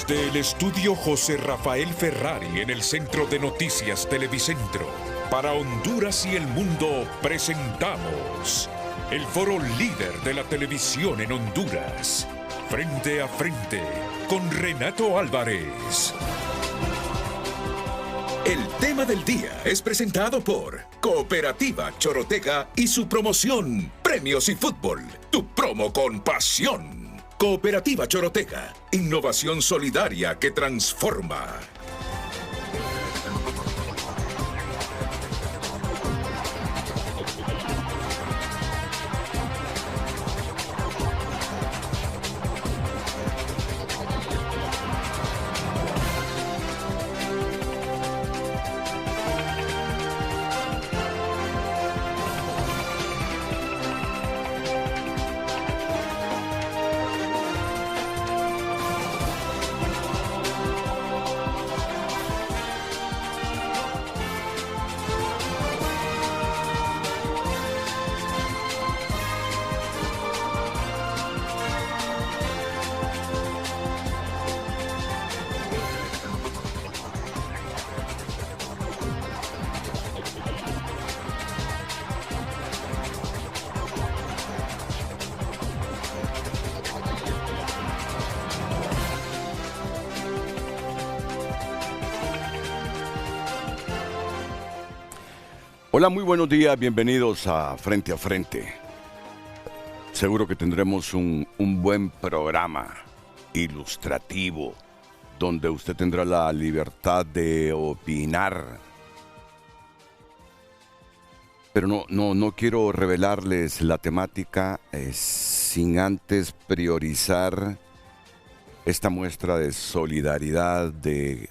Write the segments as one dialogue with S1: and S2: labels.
S1: Desde el estudio José Rafael Ferrari en el Centro de Noticias Televicentro, para Honduras y el mundo presentamos el foro líder de la televisión en Honduras. Frente a frente con Renato Álvarez. El tema del día es presentado por Cooperativa Chorotega y su promoción Premios y Fútbol, tu promo con pasión. Cooperativa Chorotega, innovación solidaria que transforma.
S2: Hola, muy buenos días, bienvenidos a Frente a Frente. Seguro que tendremos un buen programa ilustrativo donde usted tendrá la libertad de opinar. Pero no quiero revelarles la temática sin antes priorizar esta muestra de solidaridad del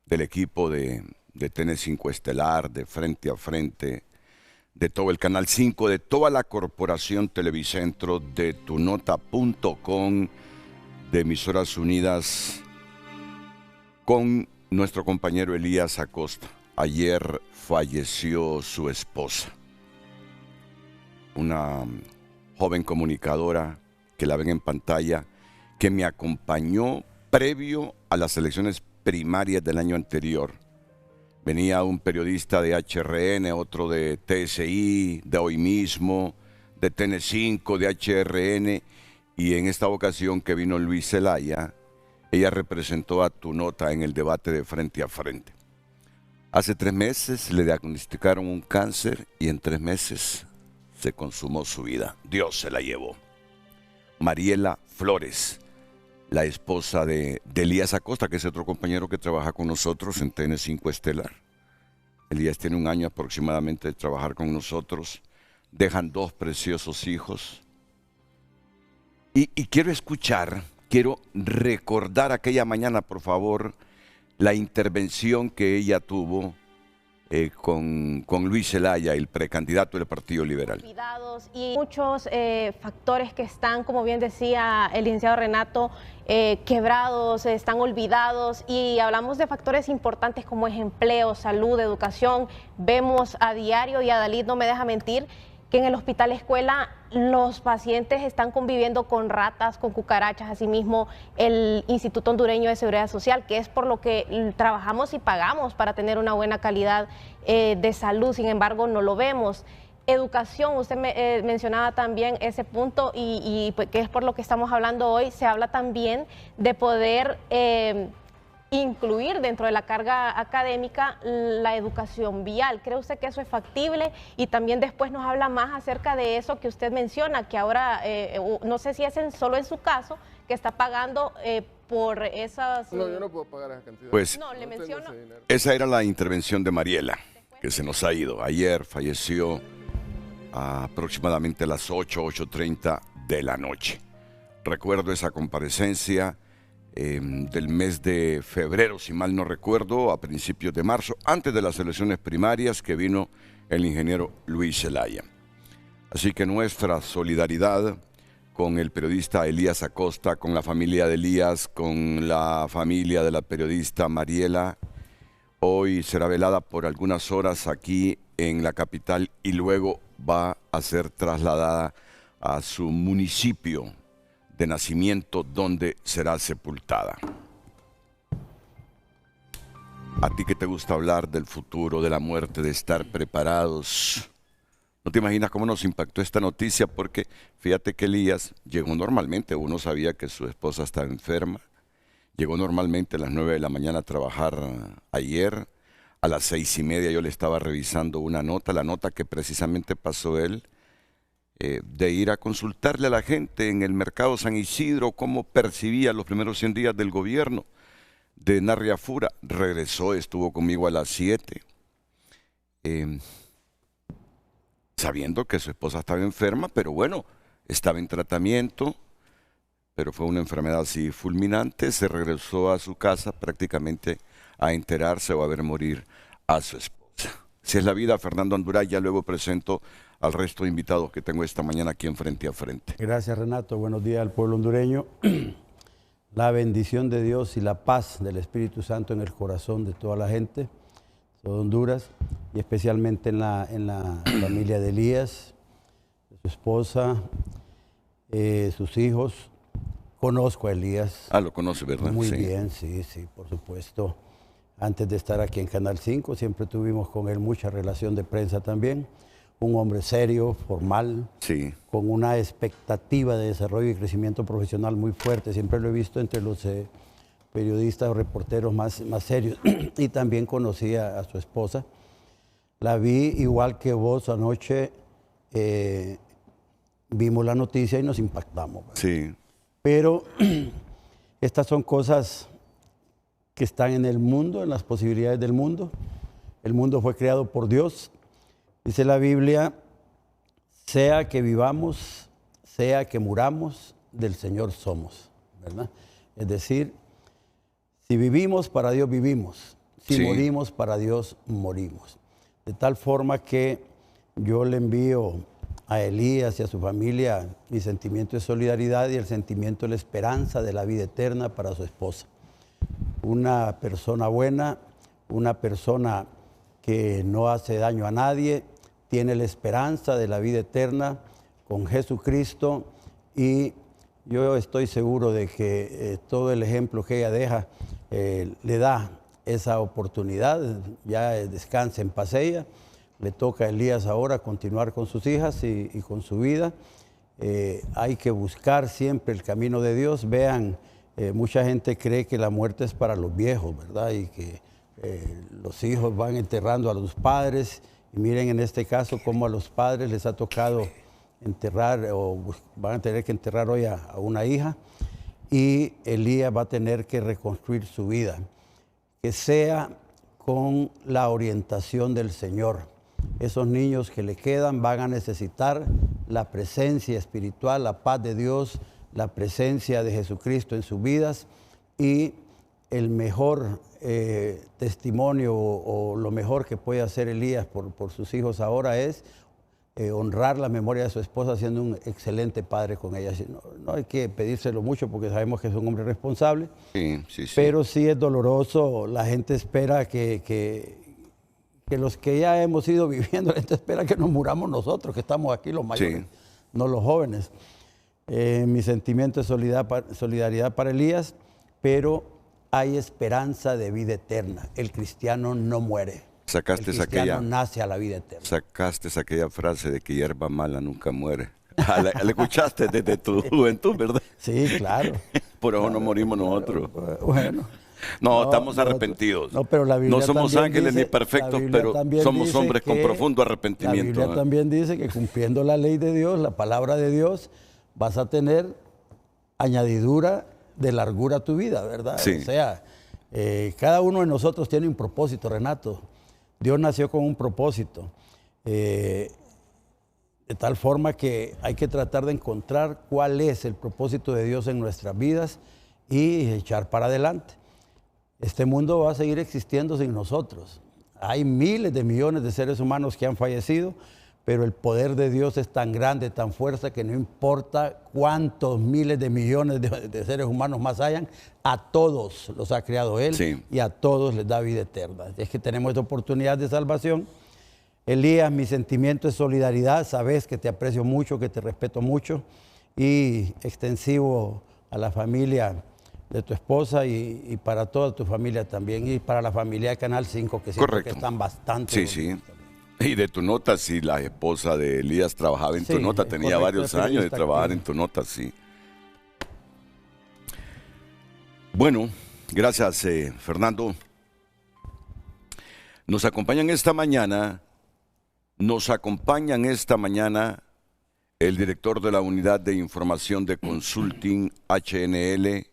S2: equipo de TN5 Estelar, de Frente a Frente, de todo el Canal 5, de toda la Corporación Televicentro, de tunota.com, de Emisoras Unidas, con nuestro compañero Elías Acosta. Ayer falleció su esposa, una joven comunicadora que la ven en pantalla, que me acompañó previo a las elecciones primarias del año anterior. Venía un periodista de HRN, otro de TSI, de Hoy Mismo, de TN5, de HRN, y en esta ocasión que vino Luis Zelaya, ella representó a Tunota en el debate de Frente a Frente. Hace 3 meses le diagnosticaron un cáncer y en 3 meses se consumó su vida. Dios se la llevó. Mariela Flores, la esposa de Elías Acosta, que es otro compañero que trabaja con nosotros en TN5 Estelar. Elías tiene 1 año aproximadamente de trabajar con nosotros. Dejan 2 preciosos hijos. Y quiero recordar aquella mañana, por favor, la intervención que ella tuvo con Luis Zelaya, el precandidato del Partido Liberal.
S3: Y muchos factores que están, como bien decía el licenciado Renato, quebrados, están olvidados, y hablamos de factores importantes como es empleo, salud, educación. Vemos a diario, y Adalid no me deja mentir, que en el hospital escuela los pacientes están conviviendo con ratas, con cucarachas. Asimismo, el Instituto Hondureño de Seguridad Social, que es por lo que trabajamos y pagamos para tener una buena calidad de salud, sin embargo no lo vemos. Educación, usted mencionaba también ese punto, y pues, que es por lo que estamos hablando hoy. Se habla también de poder incluir dentro de la carga académica la educación vial. ¿Cree usted que eso es factible? Y también después nos habla más acerca de eso que usted menciona, que ahora, no sé si es solo en su caso, que está pagando por esas...
S4: No, yo no puedo pagar esa cantidad.
S2: Pues,
S3: no, le menciono.
S2: Esa era la intervención de Mariela, que se nos ha ido. Ayer falleció aproximadamente a las 8:30 de la noche. Recuerdo esa comparecencia del mes de febrero, si mal no recuerdo, a principios de marzo, antes de las elecciones primarias, que vino el ingeniero Luis Zelaya. Así que nuestra solidaridad con el periodista Elías Acosta, con la familia de Elías, con la familia de la periodista Mariela. Hoy será velada por algunas horas aquí en la capital y luego va a ser trasladada a su municipio de nacimiento, donde será sepultada. A ti que te gusta hablar del futuro, de la muerte, de estar preparados. No te imaginas cómo nos impactó esta noticia, porque fíjate que Elías llegó normalmente, uno sabía que su esposa estaba enferma, llegó normalmente a las 9 de la mañana a trabajar ayer, a las 6:30 yo le estaba revisando una nota, la nota que precisamente pasó él, de ir a consultarle a la gente en el mercado San Isidro cómo percibía los primeros 100 días del gobierno de Narria Fura. Regresó, estuvo conmigo a las 7, sabiendo que su esposa estaba enferma, pero bueno, estaba en tratamiento, pero fue una enfermedad así fulminante. Se regresó a su casa prácticamente a enterarse o a ver morir a su esposa. Si es la vida, Fernando Anduray. Ya luego presento al resto de invitados que tengo esta mañana aquí en Frente a Frente.
S4: Gracias, Renato. Buenos días al pueblo hondureño. La bendición de Dios y la paz del Espíritu Santo en el corazón de toda la gente de Honduras, y especialmente en la familia de Elías, de su esposa, sus hijos. Conozco a Elías.
S2: Ah, lo conoce, ¿verdad?
S4: Muy
S2: sí.
S4: bien, sí, por supuesto. Antes de estar aquí en Canal 5, siempre tuvimos con él mucha relación de prensa también. Un hombre serio, formal,
S2: Sí.
S4: con una expectativa de desarrollo y crecimiento profesional muy fuerte. Siempre lo he visto entre los periodistas o reporteros más serios. Y también conocí a su esposa. La vi igual que vos anoche. Vimos la noticia y nos impactamos, ¿verdad?
S2: Sí.
S4: Pero estas son cosas que están en el mundo, en las posibilidades del mundo. El mundo fue creado por Dios. Dice la Biblia, sea que vivamos, sea que muramos, del Señor somos, ¿verdad? Es decir, si vivimos, para Dios vivimos. Si
S2: Sí.
S4: morimos, para Dios morimos. De tal forma que yo le envío a Elías y a su familia mi sentimiento de solidaridad y el sentimiento de la esperanza de la vida eterna para su esposa. Una persona buena, una persona que no hace daño a nadie, tiene la esperanza de la vida eterna con Jesucristo, y yo estoy seguro de que todo el ejemplo que ella deja le da esa oportunidad. Ya descansa en paz ella. Le toca a Elías ahora continuar con sus hijas y con su vida. Hay que buscar siempre el camino de Dios. Vean, mucha gente cree que la muerte es para los viejos, ¿verdad? Y que los hijos van enterrando a los padres. Y miren en este caso cómo a los padres les ha tocado enterrar, o van a tener que enterrar hoy a una hija. Y Elías va a tener que reconstruir su vida. Que sea con la orientación del Señor. Esos niños que le quedan van a necesitar la presencia espiritual, la paz de Dios, la presencia de Jesucristo en sus vidas, y el mejor testimonio o lo mejor que puede hacer Elías por sus hijos ahora es honrar la memoria de su esposa siendo un excelente padre con ella. No hay que pedírselo mucho porque sabemos que es un hombre responsable,
S2: Sí.
S4: pero sí es doloroso. La gente espera que los que ya hemos ido viviendo, la gente espera que nos muramos nosotros, que estamos aquí los mayores,
S2: Sí.
S4: no los jóvenes. Mi sentimiento es solidaridad para Elías, pero hay esperanza de vida eterna. El cristiano no muere.
S2: Sacaste
S4: El cristiano
S2: aquella,
S4: nace a la vida eterna.
S2: sacaste aquella frase de que hierba mala nunca muere. La escuchaste desde tu juventud, ¿verdad?
S4: Sí, claro.
S2: Por eso no morimos nosotros.
S4: Bueno.
S2: No, estamos
S4: nosotros-
S2: arrepentidos.
S4: No, pero la Biblia
S2: no somos
S4: también
S2: ángeles
S4: dice-
S2: ni perfectos,
S4: la Biblia
S2: pero
S4: también
S2: somos
S4: dice
S2: hombres con
S4: que
S2: profundo
S4: La
S2: arrepentimiento.
S4: Biblia también dice que cumpliendo la ley de Dios, la palabra de Dios, vas a tener añadidura de largura a tu vida, ¿verdad?
S2: Sí.
S4: O sea, cada uno de nosotros tiene un propósito, Renato. Dios nació con un propósito. De tal forma que hay que tratar de encontrar cuál es el propósito de Dios en nuestras vidas y echar para adelante. Este mundo va a seguir existiendo sin nosotros. Hay miles de millones de seres humanos que han fallecido, pero el poder de Dios es tan grande, tan fuerte, que no importa cuántos miles de millones de seres humanos más hayan, a todos los ha creado Él.
S2: Sí.
S4: Y a todos les da vida eterna. Es que tenemos esta oportunidad de salvación. Elías, mi sentimiento es solidaridad. Sabes que te aprecio mucho, que te respeto mucho, y extensivo a la familia de tu esposa y para toda tu familia también, y para la familia de Canal 5, que siento que están bastante
S2: Sí. Y de Tu Nota, sí, la esposa de Elías trabajaba en Tu Nota, tenía varios años de trabajar en Tu Nota, sí. Bueno, gracias, Fernando. Nos acompañan esta mañana el director de la Unidad de Información de Consulting HNL,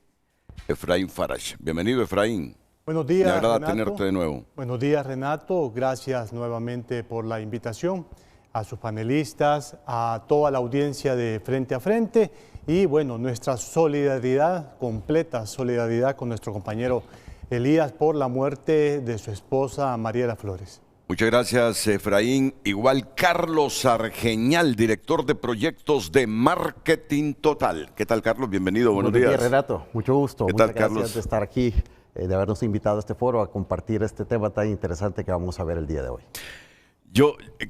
S2: Efraín Farach. Bienvenido, Efraín.
S5: Buenos días,
S2: Me agrada
S5: Renato.
S2: tenerte de nuevo.
S5: Buenos días, Renato. Gracias nuevamente por la invitación a sus panelistas, a toda la audiencia de Frente a Frente y, bueno, nuestra solidaridad, completa solidaridad con nuestro compañero Elías por la muerte de su esposa Mariela Flores.
S2: Muchas gracias, Efraín. Igual Carlos Argeñal, director de proyectos de Marketing Total. ¿Qué tal, Carlos? Bienvenido, buenos días.
S6: Renato. Mucho gusto.
S2: ¿Qué tal,
S6: Muchas gracias
S2: Carlos?
S6: de estar aquí, de habernos invitado a este foro a compartir este tema tan interesante que vamos a ver el día de hoy.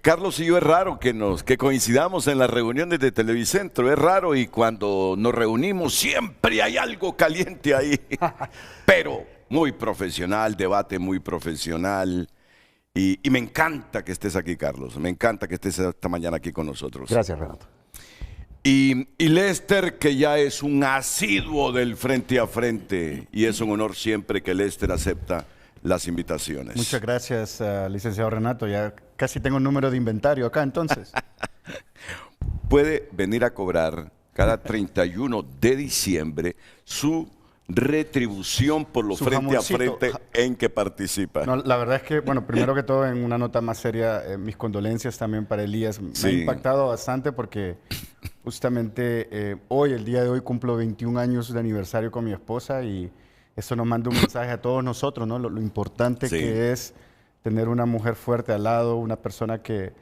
S2: Carlos y yo, es raro que coincidamos en las reuniones de Televicentro, es raro, y cuando nos reunimos siempre hay algo caliente ahí, pero muy profesional, debate muy profesional, y me encanta que estés aquí, Carlos, me encanta que estés esta mañana aquí con nosotros.
S6: Gracias, Renato.
S2: Y Lester, que ya es un asiduo del Frente a Frente, y es un honor siempre que Lester acepta las invitaciones.
S7: Muchas gracias, licenciado Renato. Ya casi tengo un número de inventario acá, entonces.
S2: Puede venir a cobrar cada 31 de diciembre su retribución por los
S7: Su
S2: Frente a
S7: jamoncito.
S2: Frente en que participa.
S7: No, la verdad es que, bueno, primero que todo, en una nota más seria, mis condolencias también para Elías. Me
S2: Sí.
S7: ha impactado bastante porque justamente hoy, el día de hoy, cumplo 21 años de aniversario con mi esposa y eso nos manda un mensaje a todos nosotros, ¿no? Lo importante
S2: Sí.
S7: que es tener una mujer fuerte al lado, una persona que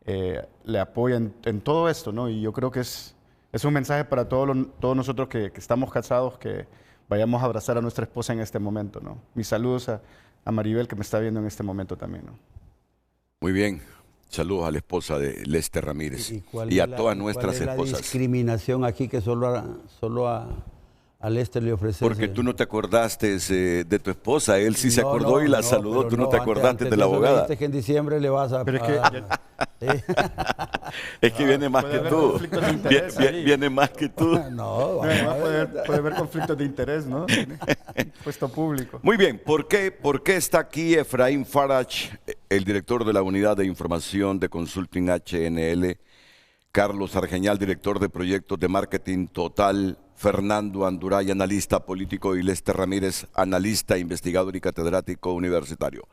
S7: le apoya en todo esto, ¿no? Y yo creo que es un mensaje para todos nosotros que estamos casados, que vayamos a abrazar a nuestra esposa en este momento, ¿no? Mis saludos a Maribel, que me está viendo en este momento también, ¿no?
S2: Muy bien. Saludos a la esposa de Lester Ramírez
S4: cuál
S2: y
S4: es
S2: a todas nuestras
S4: cuál es la
S2: esposas.
S4: discriminación aquí que solo a Lester le ofrece?
S2: Porque tú no te acordaste de tu esposa, él sí se
S4: No,
S2: acordó
S4: no,
S2: y la
S4: no,
S2: saludó,
S4: pero
S2: tú no te acordaste
S4: antes
S2: de la
S4: eso me
S2: abogada.
S4: dijiste que en diciembre le vas a...
S7: Pero es que
S2: Es que viene más
S7: puede
S2: que
S7: haber
S2: tú.
S7: conflictos de interés ahí.
S2: Viene más que tú.
S4: No,
S7: Además, puede haber conflictos de interés, ¿no? Puesto público.
S2: Muy bien, ¿por qué está aquí Efraín Farach, el director de la Unidad de Información de Consulting HNL, Carlos Argeñal, director de proyectos de Marketing Total, Fernando Anduray, analista político, y Lester Ramírez, analista, investigador y catedrático universitario?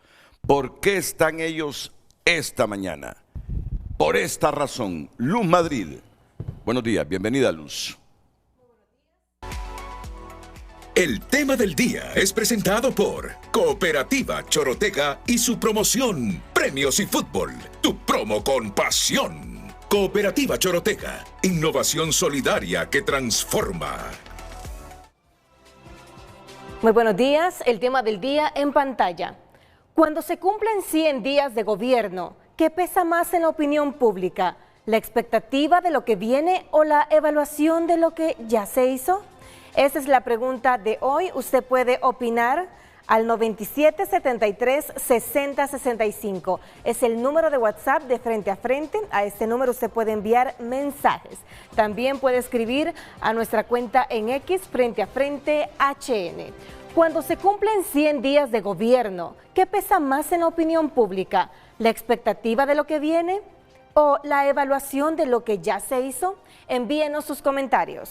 S2: ¿Por qué están ellos esta mañana? Por esta razón, Luz Madrid. Buenos días, bienvenida, Luz.
S1: El tema del día es presentado por Cooperativa Chorotega y su promoción Premios y Fútbol, tu promo con pasión. Cooperativa Chorotega, innovación solidaria que transforma.
S8: Muy buenos días, el tema del día en pantalla. Cuando se cumplen 100 días de gobierno, ¿qué pesa más en la opinión pública? ¿La expectativa de lo que viene o la evaluación de lo que ya se hizo? Esa es la pregunta de hoy. Usted puede opinar al 97 73 60 65. Es el número de WhatsApp de Frente a Frente. A este número usted puede enviar mensajes. También puede escribir a nuestra cuenta en X, Frente a Frente HN. Cuando se cumplen 100 días de gobierno, ¿qué pesa más en la opinión pública? ¿La expectativa de lo que viene o la evaluación de lo que ya se hizo? Envíenos sus comentarios.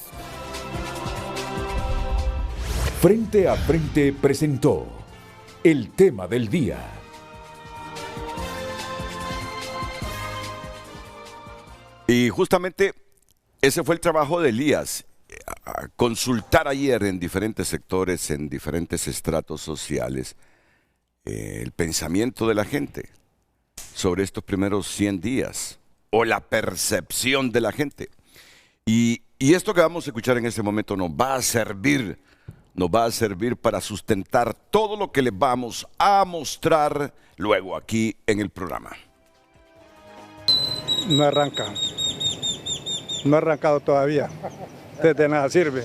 S1: Frente a Frente presentó el tema del día.
S2: Y justamente ese fue el trabajo de Elías, a consultar ayer en diferentes sectores, en diferentes estratos sociales, el pensamiento de la gente sobre estos primeros 100 días, o la percepción de la gente. Y esto que vamos a escuchar en este momento nos va a servir para sustentar todo lo que les vamos a mostrar luego aquí en el programa.
S5: No arranca.
S9: no ha arrancado todavía, de nada sirve.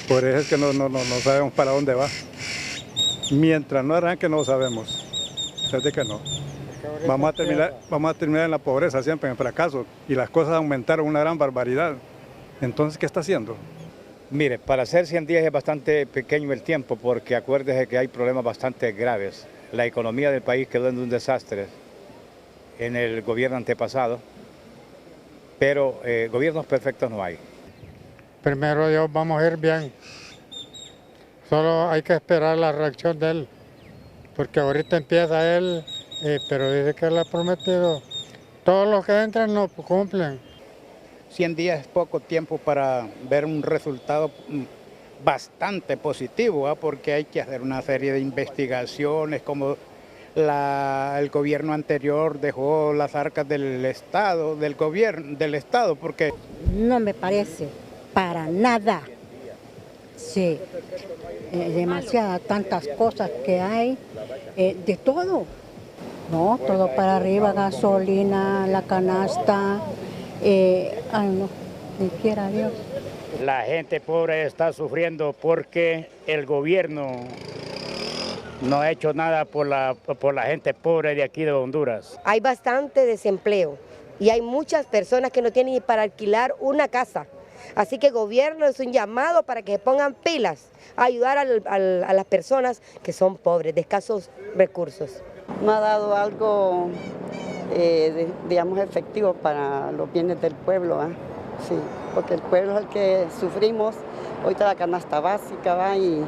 S9: Por eso es que no sabemos para dónde va. Mientras no arranque no sabemos, es de que no. Vamos a terminar en la pobreza siempre, en el fracaso, y las cosas aumentaron una gran barbaridad. Entonces, ¿qué está haciendo?
S10: Mire, para hacer 100 días es bastante pequeño el tiempo, porque acuérdese que hay problemas bastante graves. La economía del país quedó en un desastre en el gobierno antepasado, pero gobiernos perfectos no hay.
S11: Primero Dios, vamos a ir bien. Solo hay que esperar la reacción de él, porque ahorita empieza él, pero dice que él ha prometido. Todos los que entran no cumplen.
S12: 100 días es poco tiempo para ver un resultado bastante positivo, porque hay que hacer una serie de investigaciones, como el gobierno anterior dejó las arcas del Estado, del Estado, porque...
S13: No me parece, para nada. Sí, demasiadas, tantas cosas que hay, de todo. No, todo para arriba, gasolina, la canasta, ay no, ni quiera Dios.
S10: La gente pobre está sufriendo porque el gobierno no ha hecho nada por la gente pobre de aquí de Honduras.
S14: Hay bastante desempleo y hay muchas personas que no tienen ni para alquilar una casa. Así que el gobierno es un llamado para que se pongan pilas, a ayudar a las personas que son pobres, de escasos recursos.
S15: No ha dado algo, digamos, efectivo para los bienes del pueblo, ¿eh? Sí, porque el pueblo es el que sufrimos, ahorita la canasta básica va y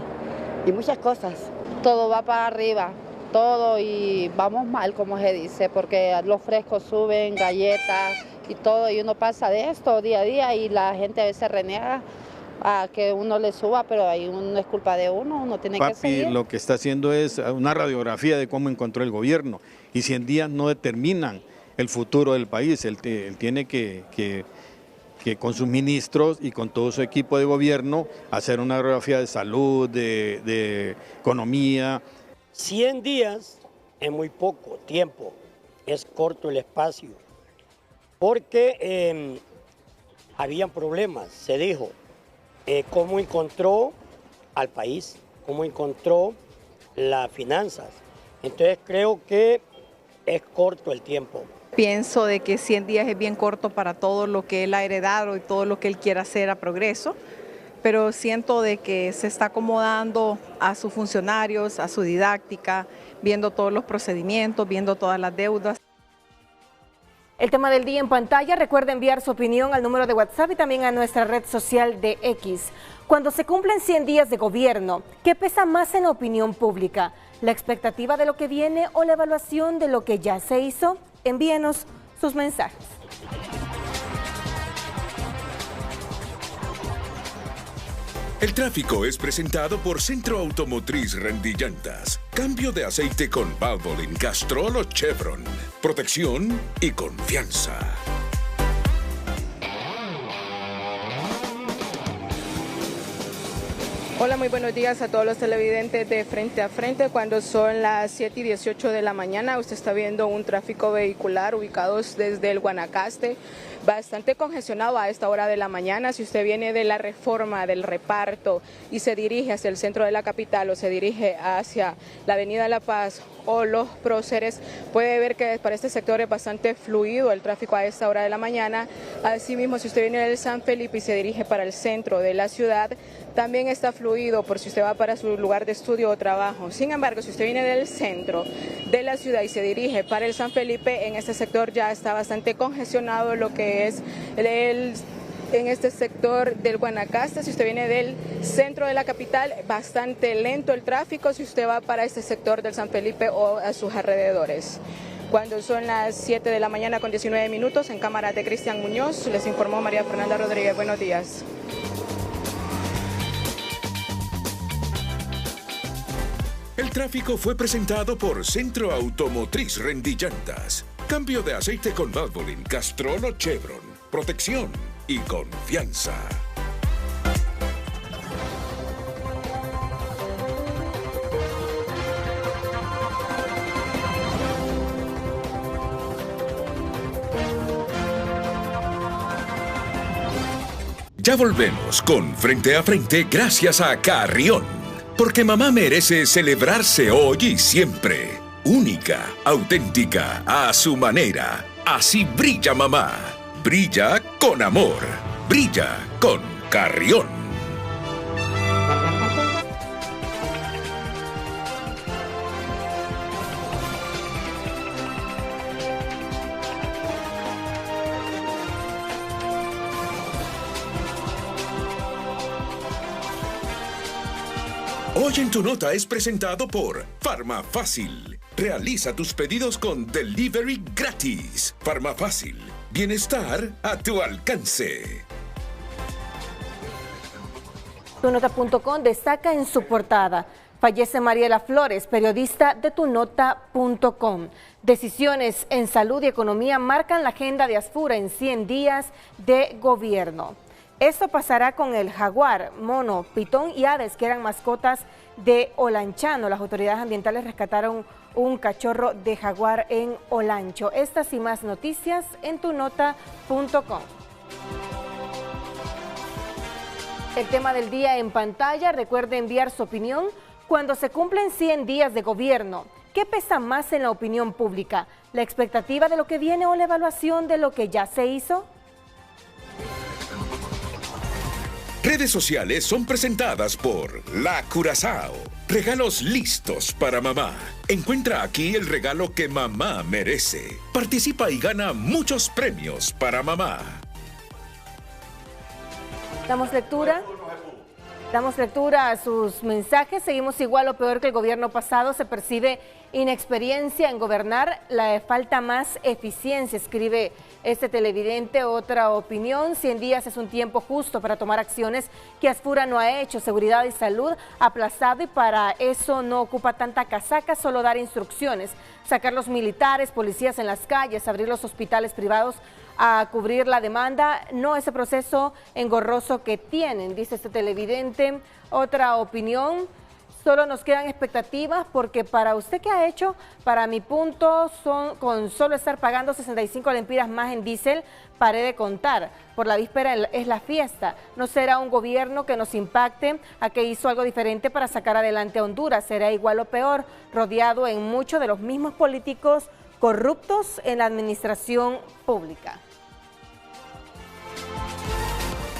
S15: muchas cosas.
S16: Todo va para arriba, todo, y vamos mal, como se dice, porque los frescos suben, galletas y todo, y uno pasa de esto día a día y la gente a veces reniega a que uno le suba, pero ahí no es culpa de uno tiene que seguir.
S17: Lo que está haciendo es una radiografía de cómo encontró el gobierno, y 100 días no determinan el futuro del país. Él tiene que con sus ministros y con todo su equipo de gobierno hacer una radiografía de salud, de economía.
S18: 100 días es muy poco tiempo, es corto el espacio, porque habían problemas, se dijo. Cómo encontró al país, cómo encontró las finanzas. Entonces creo que es corto el tiempo.
S19: Pienso de que 100 días es bien corto para todo lo que él ha heredado y todo lo que él quiere hacer a progreso, pero siento de que se está acomodando a sus funcionarios, a su didáctica, viendo todos los procedimientos, viendo todas las deudas.
S8: El tema del día en pantalla, recuerda enviar su opinión al número de WhatsApp y también a nuestra red social de X. Cuando se cumplen 100 días de gobierno, ¿qué pesa más en la opinión pública? ¿La expectativa de lo que viene o la evaluación de lo que ya se hizo? Envíenos sus mensajes.
S1: El tráfico es presentado por Centro Automotriz Rendillantas. Cambio de aceite con Valvoline, Castrol o Chevron. Protección y confianza.
S20: Hola, muy buenos días a todos los televidentes de Frente a Frente. Cuando son las 7:18 de la mañana, usted está viendo un tráfico vehicular ubicados desde el Guanacaste, bastante congestionado a esta hora de la mañana. Si usted viene de la Reforma, del Reparto y se dirige hacia el centro de la capital o se dirige hacia la Avenida La Paz o Los Próceres, puede ver que para este sector es bastante fluido el tráfico a esta hora de la mañana. Asimismo, si usted viene del San Felipe y se dirige para el centro de la ciudad, también está fluido por si usted va para su lugar de estudio o trabajo. Sin embargo, si usted viene del centro de la ciudad y se dirige para el San Felipe, en este sector ya está bastante congestionado lo que es en este sector del Guanacaste. Si usted viene del centro de la capital, bastante lento el tráfico si usted va para este sector del San Felipe o a sus alrededores. Cuando son las 7 de la mañana con 19 minutos, en cámara de Cristian Muñoz, les informó María Fernanda Rodríguez. Buenos días.
S1: El tráfico fue presentado por Centro Automotriz Rendillantas. Cambio de aceite con Valvoline, Castrol o Chevron. Protección y confianza. Ya volvemos con Frente a Frente gracias a Carrión. Porque mamá merece celebrarse hoy y siempre. Única, auténtica, a su manera. Así brilla mamá. Brilla con amor. Brilla con Carrión. Hoy en tu nota es presentado por Farmafácil. Realiza tus pedidos con delivery gratis. Farmafácil. Bienestar a tu alcance.
S8: Tunota.com destaca en su portada: fallece Mariela Flores, periodista de Tunota.com. Decisiones en salud y economía marcan la agenda de Asfura en 100 días de gobierno. Esto pasará con el jaguar, mono, pitón y aves, que eran mascotas de Olanchano. Las autoridades ambientales rescataron un cachorro de jaguar en Olancho. Estas y más noticias en tunota.com. El tema del día en pantalla. Recuerde enviar su opinión. Cuando se cumplen 100 días de gobierno, ¿qué pesa más en la opinión pública? ¿La expectativa de lo que viene o la evaluación de lo que ya se hizo?
S1: Redes sociales son presentadas por La Curazao. Regalos listos para mamá. Encuentra aquí el regalo que mamá merece. Participa y gana muchos premios para mamá.
S8: Damos lectura a sus mensajes. Seguimos igual o peor que el gobierno pasado. Se percibe inexperiencia en gobernar. Le falta más eficiencia, escribe este televidente. Otra opinión: 100 días es un tiempo justo para tomar acciones que Asfura no ha hecho. Seguridad y salud aplazado, y para eso no ocupa tanta casaca, solo dar instrucciones. Sacar los militares, policías en las calles, abrir los hospitales privados a cubrir la demanda, no ese proceso engorroso que tienen, dice este televidente. Otra opinión: solo nos quedan expectativas, porque para usted, ¿qué ha hecho? Para mi punto, con solo estar pagando 65 lempiras más en diésel, paré de contar. Por la víspera es la fiesta. No será un gobierno que nos impacte a que hizo algo diferente para sacar adelante a Honduras. Será igual o peor, rodeado en muchos de los mismos políticos corruptos en la administración pública.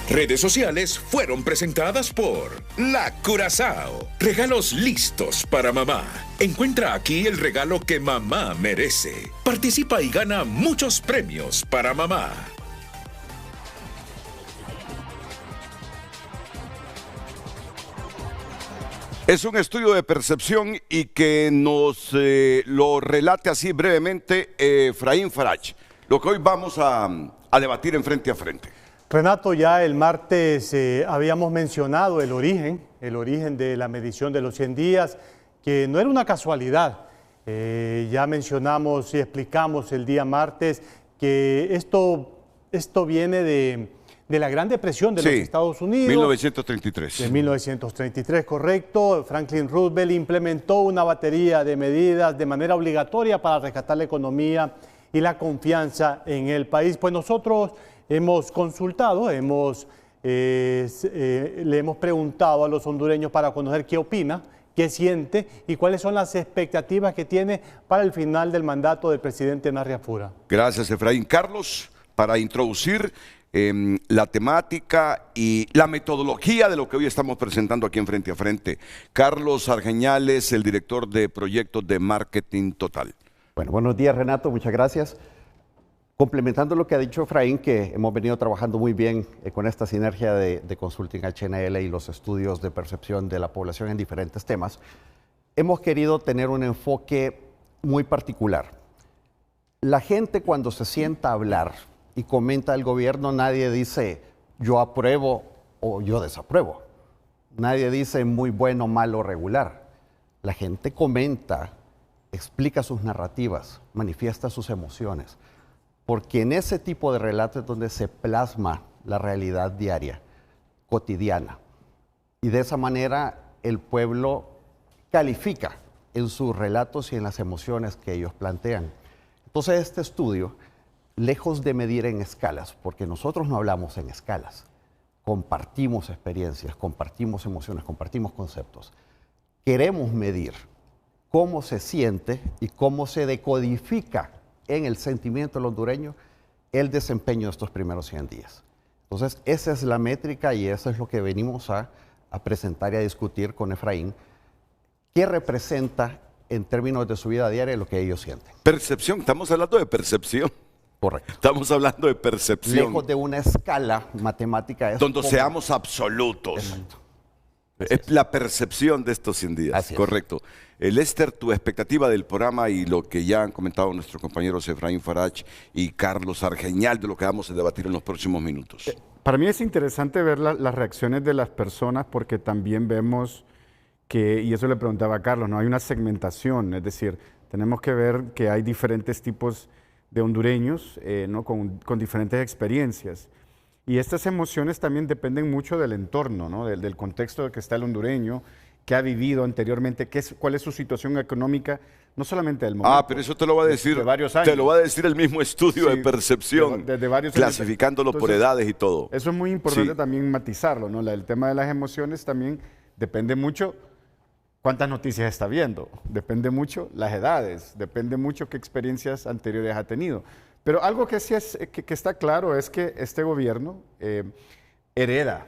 S1: Redes sociales fueron presentadas por La Curazao. Regalos listos para mamá. Encuentra aquí el regalo que mamá merece. Participa y gana muchos premios para mamá.
S2: Es un estudio de percepción y que nos lo relate así brevemente Efraín Farach, lo que hoy vamos a debatir en Frente a Frente.
S5: Renato, ya el martes habíamos mencionado el origen de la medición de los 100 días, que no era una casualidad. Ya mencionamos y explicamos el día martes que esto viene de la Gran Depresión de los Estados Unidos.
S2: 1933.
S5: De 1933, correcto. Franklin Roosevelt implementó una batería de medidas de manera obligatoria para rescatar la economía y la confianza en el país. Pues nosotros hemos consultado, le hemos preguntado a los hondureños para conocer qué opina, qué siente y cuáles son las expectativas que tiene para el final del mandato del presidente Narri Afura.
S2: Gracias, Efraín. Carlos, para introducir la temática y la metodología de lo que hoy estamos presentando aquí en Frente a Frente. Carlos Argeñales, el director de proyectos de Marketing Total.
S6: Bueno, buenos días, Renato, muchas gracias. Complementando lo que ha dicho Efraín, que hemos venido trabajando muy bien con esta sinergia de Consulting HNL y los estudios de percepción de la población en diferentes temas, hemos querido tener un enfoque muy particular. La gente, cuando se sienta a hablar y comenta el gobierno, nadie dice yo apruebo o yo desapruebo. Nadie dice muy bueno, malo, regular. La gente comenta, explica sus narrativas, manifiesta sus emociones. Porque en ese tipo de relatos es donde se plasma la realidad diaria, cotidiana. Y de esa manera el pueblo califica en sus relatos y en las emociones que ellos plantean. Entonces este estudio, lejos de medir en escalas, porque nosotros no hablamos en escalas, compartimos experiencias, compartimos emociones, compartimos conceptos. Queremos medir cómo se siente y cómo se decodifica en el sentimiento del hondureño el desempeño de estos primeros 100 días. Entonces, esa es la métrica y eso es lo que venimos a presentar y a discutir con Efraín. ¿Qué representa en términos de su vida diaria lo que ellos sienten?
S2: Percepción, estamos hablando de percepción.
S6: Correcto.
S2: Estamos hablando de percepción.
S6: Lejos de una escala matemática.
S2: Donde seamos absolutos.
S6: Exacto.
S2: Es la percepción de estos 100 días.
S6: Así es.
S2: Correcto. Lester, tu expectativa del programa y lo que ya han comentado nuestros compañeros Efraín Farach y Carlos Argeñal, de lo que vamos a debatir en los próximos minutos.
S7: Para mí es interesante ver las reacciones de las personas porque también vemos que, y eso le preguntaba a Carlos, ¿no? Hay una segmentación, es decir, tenemos que ver que hay diferentes tipos de hondureños, ¿no? con diferentes experiencias. Y estas emociones también dependen mucho del entorno, ¿no? del contexto en el que está el hondureño, que ha vivido anteriormente, cuál es su situación económica, no solamente del momento.
S2: Pero eso te lo va a decir,
S7: de varios años.
S2: te lo va a decir el mismo estudio
S7: Sí,
S2: de percepción,
S7: de varios años.
S2: clasificándolo por
S7: Entonces,
S2: edades y todo.
S7: Eso es muy importante
S2: Sí.
S7: también matizarlo, ¿no? El tema de las emociones también depende mucho cuántas noticias está viendo, depende mucho las edades, depende mucho qué experiencias anteriores ha tenido. Pero algo que sí que está claro es que este gobierno hereda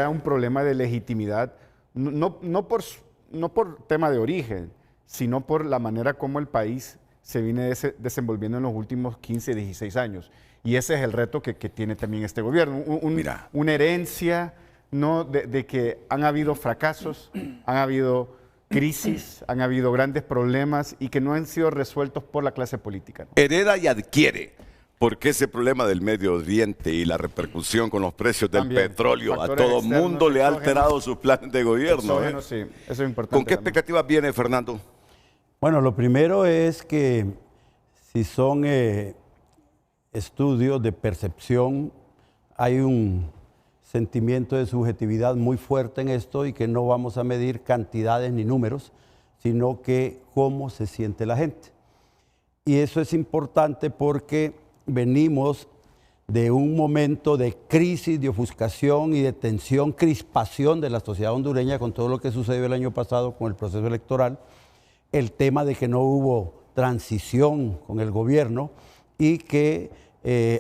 S7: un problema de legitimidad, no por tema de origen, sino por la manera como el país se viene desenvolviendo en los últimos 15, 16 años. Y ese es el reto que tiene también este gobierno, una herencia, ¿no? de que han habido fracasos, han habido crisis, han habido grandes problemas y que no han sido resueltos por la clase política, ¿no?
S2: Hereda y adquiere, porque ese problema del Medio Oriente y la repercusión con los precios del
S7: También,
S2: petróleo a
S7: factores
S2: todo
S7: externos,
S2: mundo le ha
S7: exógenos.
S2: alterado sus planes de gobierno.
S7: Exógenos, sí, eso es importante.
S2: ¿Con qué
S7: también.
S2: expectativas viene, Fernando?
S4: Bueno, lo primero es que si son estudios de percepción, hay un sentimiento de subjetividad muy fuerte en esto y que no vamos a medir cantidades ni números, sino que cómo se siente la gente. Y eso es importante porque venimos de un momento de crisis, de ofuscación y de tensión, crispación de la sociedad hondureña con todo lo que sucedió el año pasado con el proceso electoral, el tema de que no hubo transición con el gobierno y que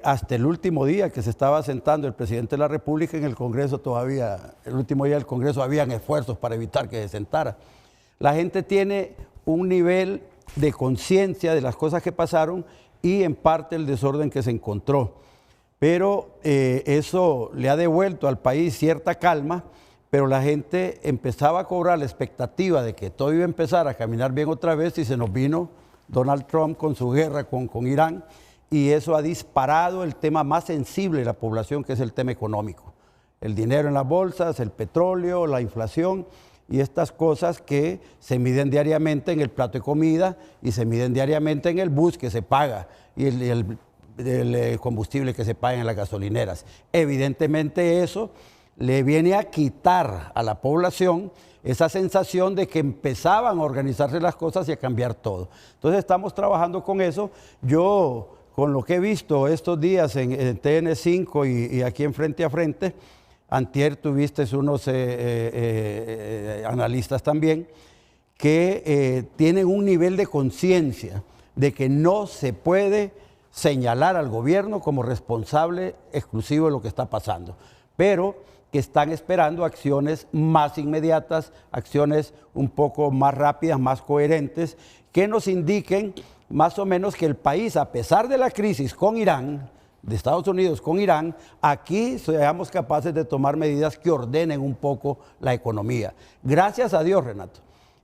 S4: hasta el último día que se estaba sentando el presidente de la República en el Congreso todavía, el último día del Congreso habían esfuerzos para evitar que se sentara. La gente tiene un nivel de conciencia de las cosas que pasaron y en parte el desorden que se encontró. Pero eso le ha devuelto al país cierta calma, pero la gente empezaba a cobrar la expectativa de que todo iba a empezar a caminar bien otra vez y se nos vino Donald Trump con su guerra con Irán. Y eso ha disparado el tema más sensible de la población, que es el tema económico. El dinero en las bolsas, el petróleo, la inflación y estas cosas que se miden diariamente en el plato de comida y se miden diariamente en el bus que se paga y el combustible que se paga en las gasolineras. Evidentemente eso le viene a quitar a la población esa sensación de que empezaban a organizarse las cosas y a cambiar todo. Entonces estamos trabajando con eso. Yo, con lo que he visto estos días en TN5 y aquí en Frente a Frente, antier tuviste unos analistas también, que tienen un nivel de conciencia de que no se puede señalar al gobierno como responsable exclusivo de lo que está pasando, pero que están esperando acciones más inmediatas, acciones un poco más rápidas, más coherentes, que nos indiquen más o menos que el país, a pesar de la crisis con Irán, de Estados Unidos con Irán, aquí seamos capaces de tomar medidas que ordenen un poco la economía. Gracias a Dios, Renato,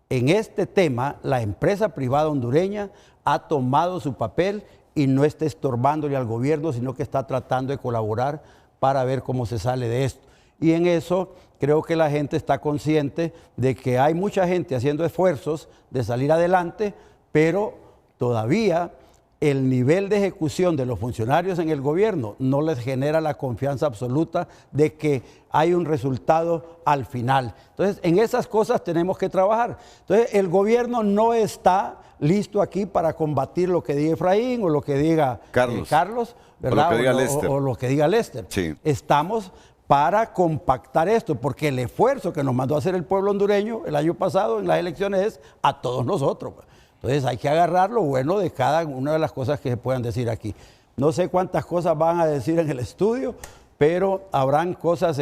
S4: en este tema la empresa privada hondureña ha tomado su papel y no está estorbándole al gobierno, sino que está tratando de colaborar para ver cómo se sale de esto. Y en eso creo que la gente está consciente de que hay mucha gente haciendo esfuerzos de salir adelante, pero todavía el nivel de ejecución de los funcionarios en el gobierno no les genera la confianza absoluta de que hay un resultado al final. Entonces, en esas cosas tenemos que trabajar. Entonces, el gobierno no está listo aquí para combatir lo que diga Efraín o lo que diga Carlos, ¿verdad?
S2: O lo que diga Lester.
S4: O lo que diga Lester.
S2: Sí.
S4: Estamos para compactar esto, porque el esfuerzo que nos mandó a hacer el pueblo hondureño el año pasado en las elecciones es a todos nosotros. Entonces hay que agarrar lo bueno de cada una de las cosas que se puedan decir aquí. No sé cuántas cosas van a decir en el estudio, pero habrán cosas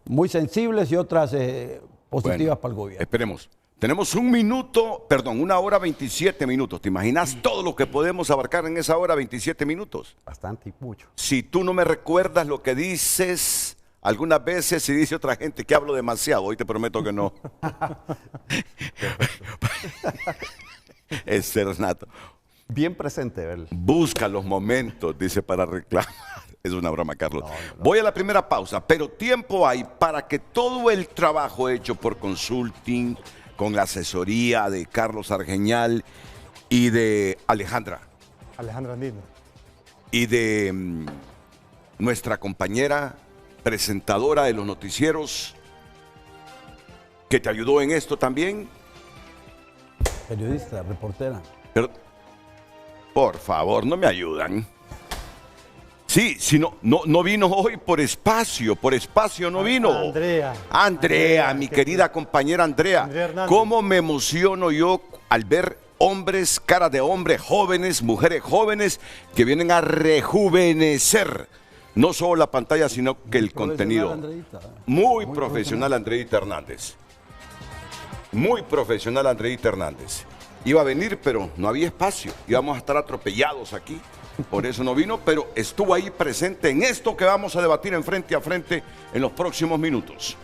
S4: muy sensibles y otras positivas para el gobierno.
S2: Esperemos. Tenemos 1 hora 27 minutos. ¿Te imaginas todo lo que podemos abarcar en esa hora 27 minutos?
S6: Bastante y mucho.
S2: Si tú no me recuerdas lo que dices algunas veces y dice otra gente que hablo demasiado, hoy te prometo que no. Es Renato.
S6: Bien presente, ¿verdad?
S2: Busca los momentos, dice, para reclamar. Es una broma, Carlos. No. Voy a la primera pausa, pero tiempo hay para que todo el trabajo hecho por Consulting, con la asesoría de Carlos Argeñal y de Alejandra
S5: Andino,
S2: y de nuestra compañera presentadora de los noticieros, que te ayudó en esto también.
S4: Periodista, reportera.
S2: Pero, por favor, no me ayudan. Sí, si no vino hoy por espacio no vino. Andrea, mi querida compañera Andrea. ¿Cómo me emociono yo al ver hombres, cara de hombres jóvenes, mujeres jóvenes que vienen a rejuvenecer no solo la pantalla, sino que el contenido. Muy profesional Andreita Hernández. Muy profesional Andreita Hernández. Iba a venir, pero no había espacio. Íbamos a estar atropellados aquí. Por eso no vino, pero estuvo ahí presente en esto que vamos a debatir en Frente a Frente en los próximos minutos.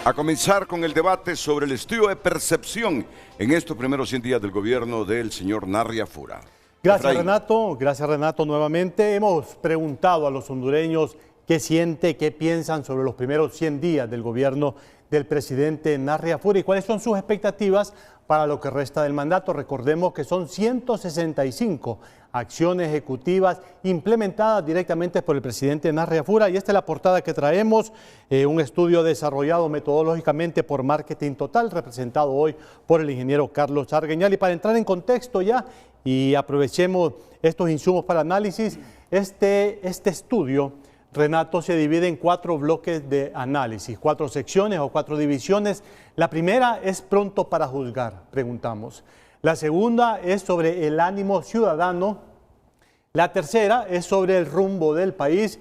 S2: A comenzar con el debate sobre el estudio de percepción en estos primeros 100 días del gobierno del señor Narria Fura.
S5: Gracias, Renato. Gracias, Renato, nuevamente. Hemos preguntado a los hondureños qué siente, qué piensan sobre los primeros 100 días del gobierno del presidente Narria Fura y cuáles son sus expectativas para lo que resta del mandato. Recordemos que son 165 acciones ejecutivas implementadas directamente por el presidente Narria Fura, y esta es la portada que traemos, un estudio desarrollado metodológicamente por Marketing Total, representado hoy por el ingeniero Carlos Argeñal. Y para entrar en contexto ya y aprovechemos estos insumos para análisis, este estudio, Renato, se divide en 4 bloques de análisis, 4 secciones o 4 divisiones. La primera es pronto para juzgar, preguntamos. La segunda es sobre el ánimo ciudadano. La tercera es sobre el rumbo del país.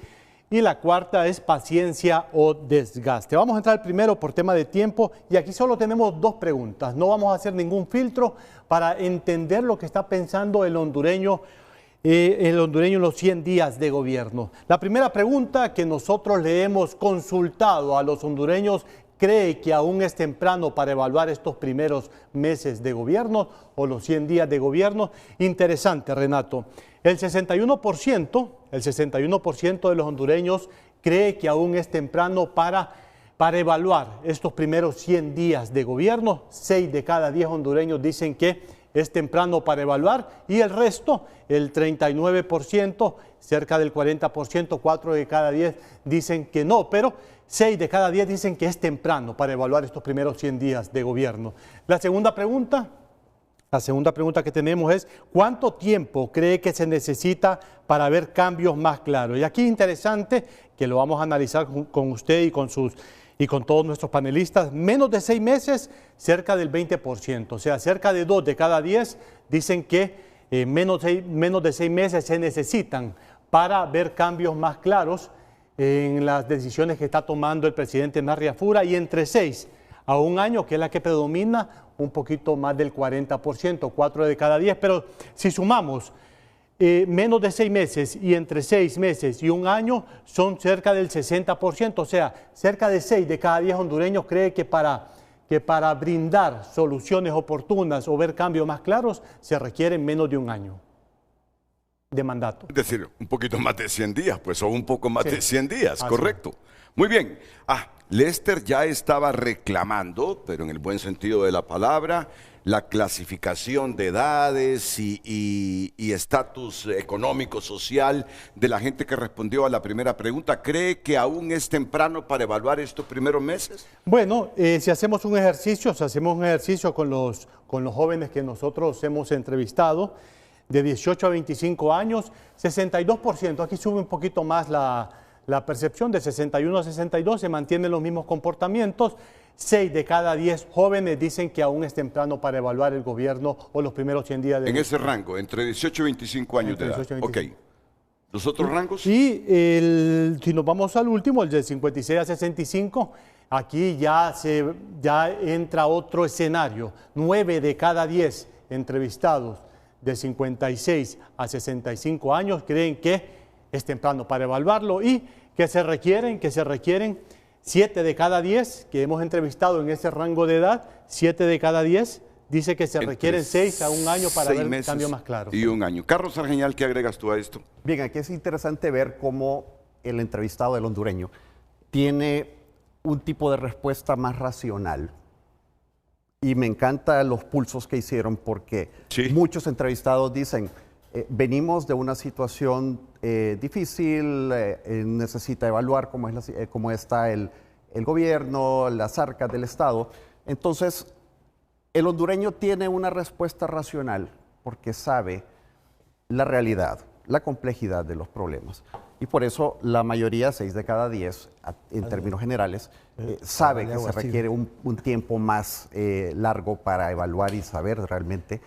S5: Y la cuarta es paciencia o desgaste. Vamos a entrar primero por tema de tiempo y aquí solo tenemos 2 preguntas. No vamos a hacer ningún filtro para entender lo que está pensando el hondureño en los 100 días de gobierno. La primera pregunta que nosotros le hemos consultado a los hondureños: ¿cree que aún es temprano para evaluar estos primeros meses de gobierno o los 100 días de gobierno? Interesante, Renato. El 61% de los hondureños cree que aún es temprano para evaluar estos primeros 100 días de gobierno. 6 de cada 10 hondureños dicen que es temprano para evaluar, y el resto, el 39%, cerca del 40%, 4 de cada 10 dicen que no, pero 6 de cada 10 dicen que es temprano para evaluar estos primeros 100 días de gobierno. La segunda pregunta que tenemos es: ¿cuánto tiempo cree que se necesita para ver cambios más claros? Y aquí es interesante que lo vamos a analizar con usted y con todos nuestros panelistas. Menos de 6 meses, cerca del 20%, o sea, cerca de 2 de cada 10 dicen que menos de 6 meses se necesitan para ver cambios más claros en las decisiones que está tomando el presidente Narria Fura, y entre 6 a 1 año, que es la que predomina, un poquito más del 40%, 4 de cada 10, pero si sumamos menos de 6 meses y entre 6 meses y 1 año, son cerca del 60%, o sea, cerca de 6 de cada 10 hondureños cree que para brindar soluciones oportunas o ver cambios más claros se requiere menos de 1 año de mandato.
S2: Es decir, un poquito más de 100 días, pues, o un poco más de 100 días, correcto. Muy bien. Lester ya estaba reclamando, pero en el buen sentido de la palabra, la clasificación de edades y estatus económico, social de la gente que respondió a la primera pregunta. ¿Cree que aún es temprano para evaluar estos primeros meses?
S5: Bueno, si hacemos un ejercicio, con los jóvenes que nosotros hemos entrevistado, de 18 a 25 años, 62%, aquí sube un poquito más la percepción, de 61 a 62 se mantienen los mismos comportamientos. 6 de cada 10 jóvenes dicen que aún es temprano para evaluar el gobierno o los primeros 100 días de...
S2: En ese rango, entre 18 y 25 años de edad. Ok. ¿Los otros rangos?
S5: Y si nos vamos al último, el de 56 a 65, aquí ya entra otro escenario. 9 de cada 10 entrevistados de 56 a 65 años creen que es temprano para evaluarlo y que se requieren 7 de cada 10 que hemos entrevistado en ese rango de edad, 7 de cada 10 dice que se requieren 6 a 1 año para ver el cambio más claro.
S2: Y 1 año. Carlos Argeñal, ¿qué agregas tú a esto?
S6: Bien, aquí es interesante ver cómo el entrevistado del hondureño tiene un tipo de respuesta más racional. Y me encantan los pulsos que hicieron porque muchos entrevistados dicen, venimos de una situación difícil, necesita evaluar cómo está el gobierno, las arcas del Estado. Entonces, el hondureño tiene una respuesta racional porque sabe la realidad, la complejidad de los problemas. Y por eso la mayoría, 6 de cada 10, en términos generales, sabe que se requiere un tiempo más largo para evaluar y saber realmente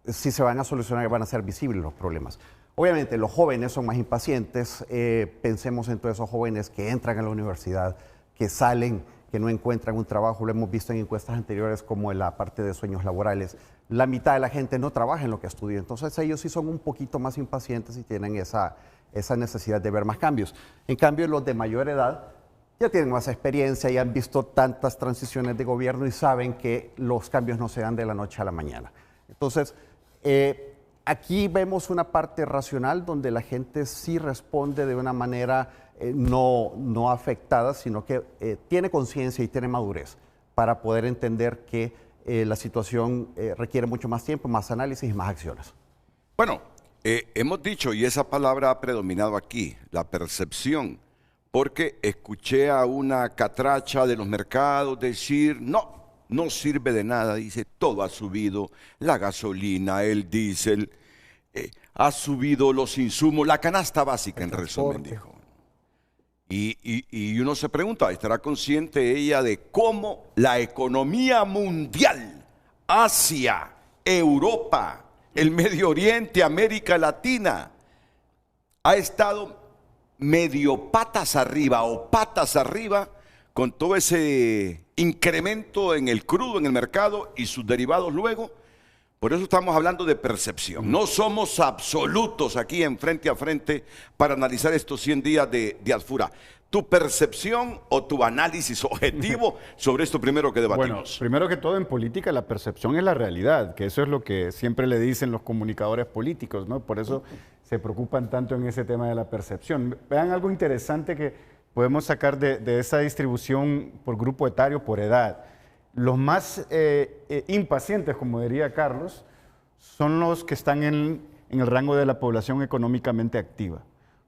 S6: si se van a solucionar, van a ser visibles los problemas. Obviamente los jóvenes son más impacientes, pensemos en todos esos jóvenes que entran a la universidad, que salen, que no encuentran un trabajo, lo hemos visto en encuestas anteriores como en la parte de sueños laborales. La mitad de la gente no trabaja en lo que estudia, entonces ellos sí son un poquito más impacientes y tienen esa necesidad de ver más cambios. En cambio, los de mayor edad ya tienen más experiencia y han visto tantas transiciones de gobierno y saben que los cambios no se dan de la noche a la mañana. Entonces, aquí vemos una parte racional donde la gente sí responde de una manera no afectada, sino que tiene conciencia y tiene madurez para poder entender que la situación requiere mucho más tiempo, más análisis y más acciones.
S2: Bueno, hemos dicho, y esa palabra ha predominado aquí, la percepción, porque escuché a una catracha de los mercados decir, no sirve de nada, dice, todo ha subido, la gasolina, el diésel, ha subido los insumos, la canasta básica en resumen, dijo. Y uno se pregunta, ¿estará consciente ella de cómo la economía mundial, Asia, Europa, el Medio Oriente, América Latina, ha estado medio patas arriba o patas arriba con todo ese incremento en el crudo, en el mercado y sus derivados luego? Por eso estamos hablando de percepción. No somos absolutos aquí en Frente a Frente para analizar estos 100 días de Asfura. ¿Tu percepción o tu análisis objetivo sobre esto primero que debatimos?
S7: Bueno, primero que todo en política la percepción es la realidad, que eso es lo que siempre le dicen los comunicadores políticos, ¿no? Por eso se preocupan tanto en ese tema de la percepción. Vean algo interesante que podemos sacar de esa distribución por grupo etario, por edad. Los más impacientes, como diría Carlos, son los que están en el rango de la población económicamente activa.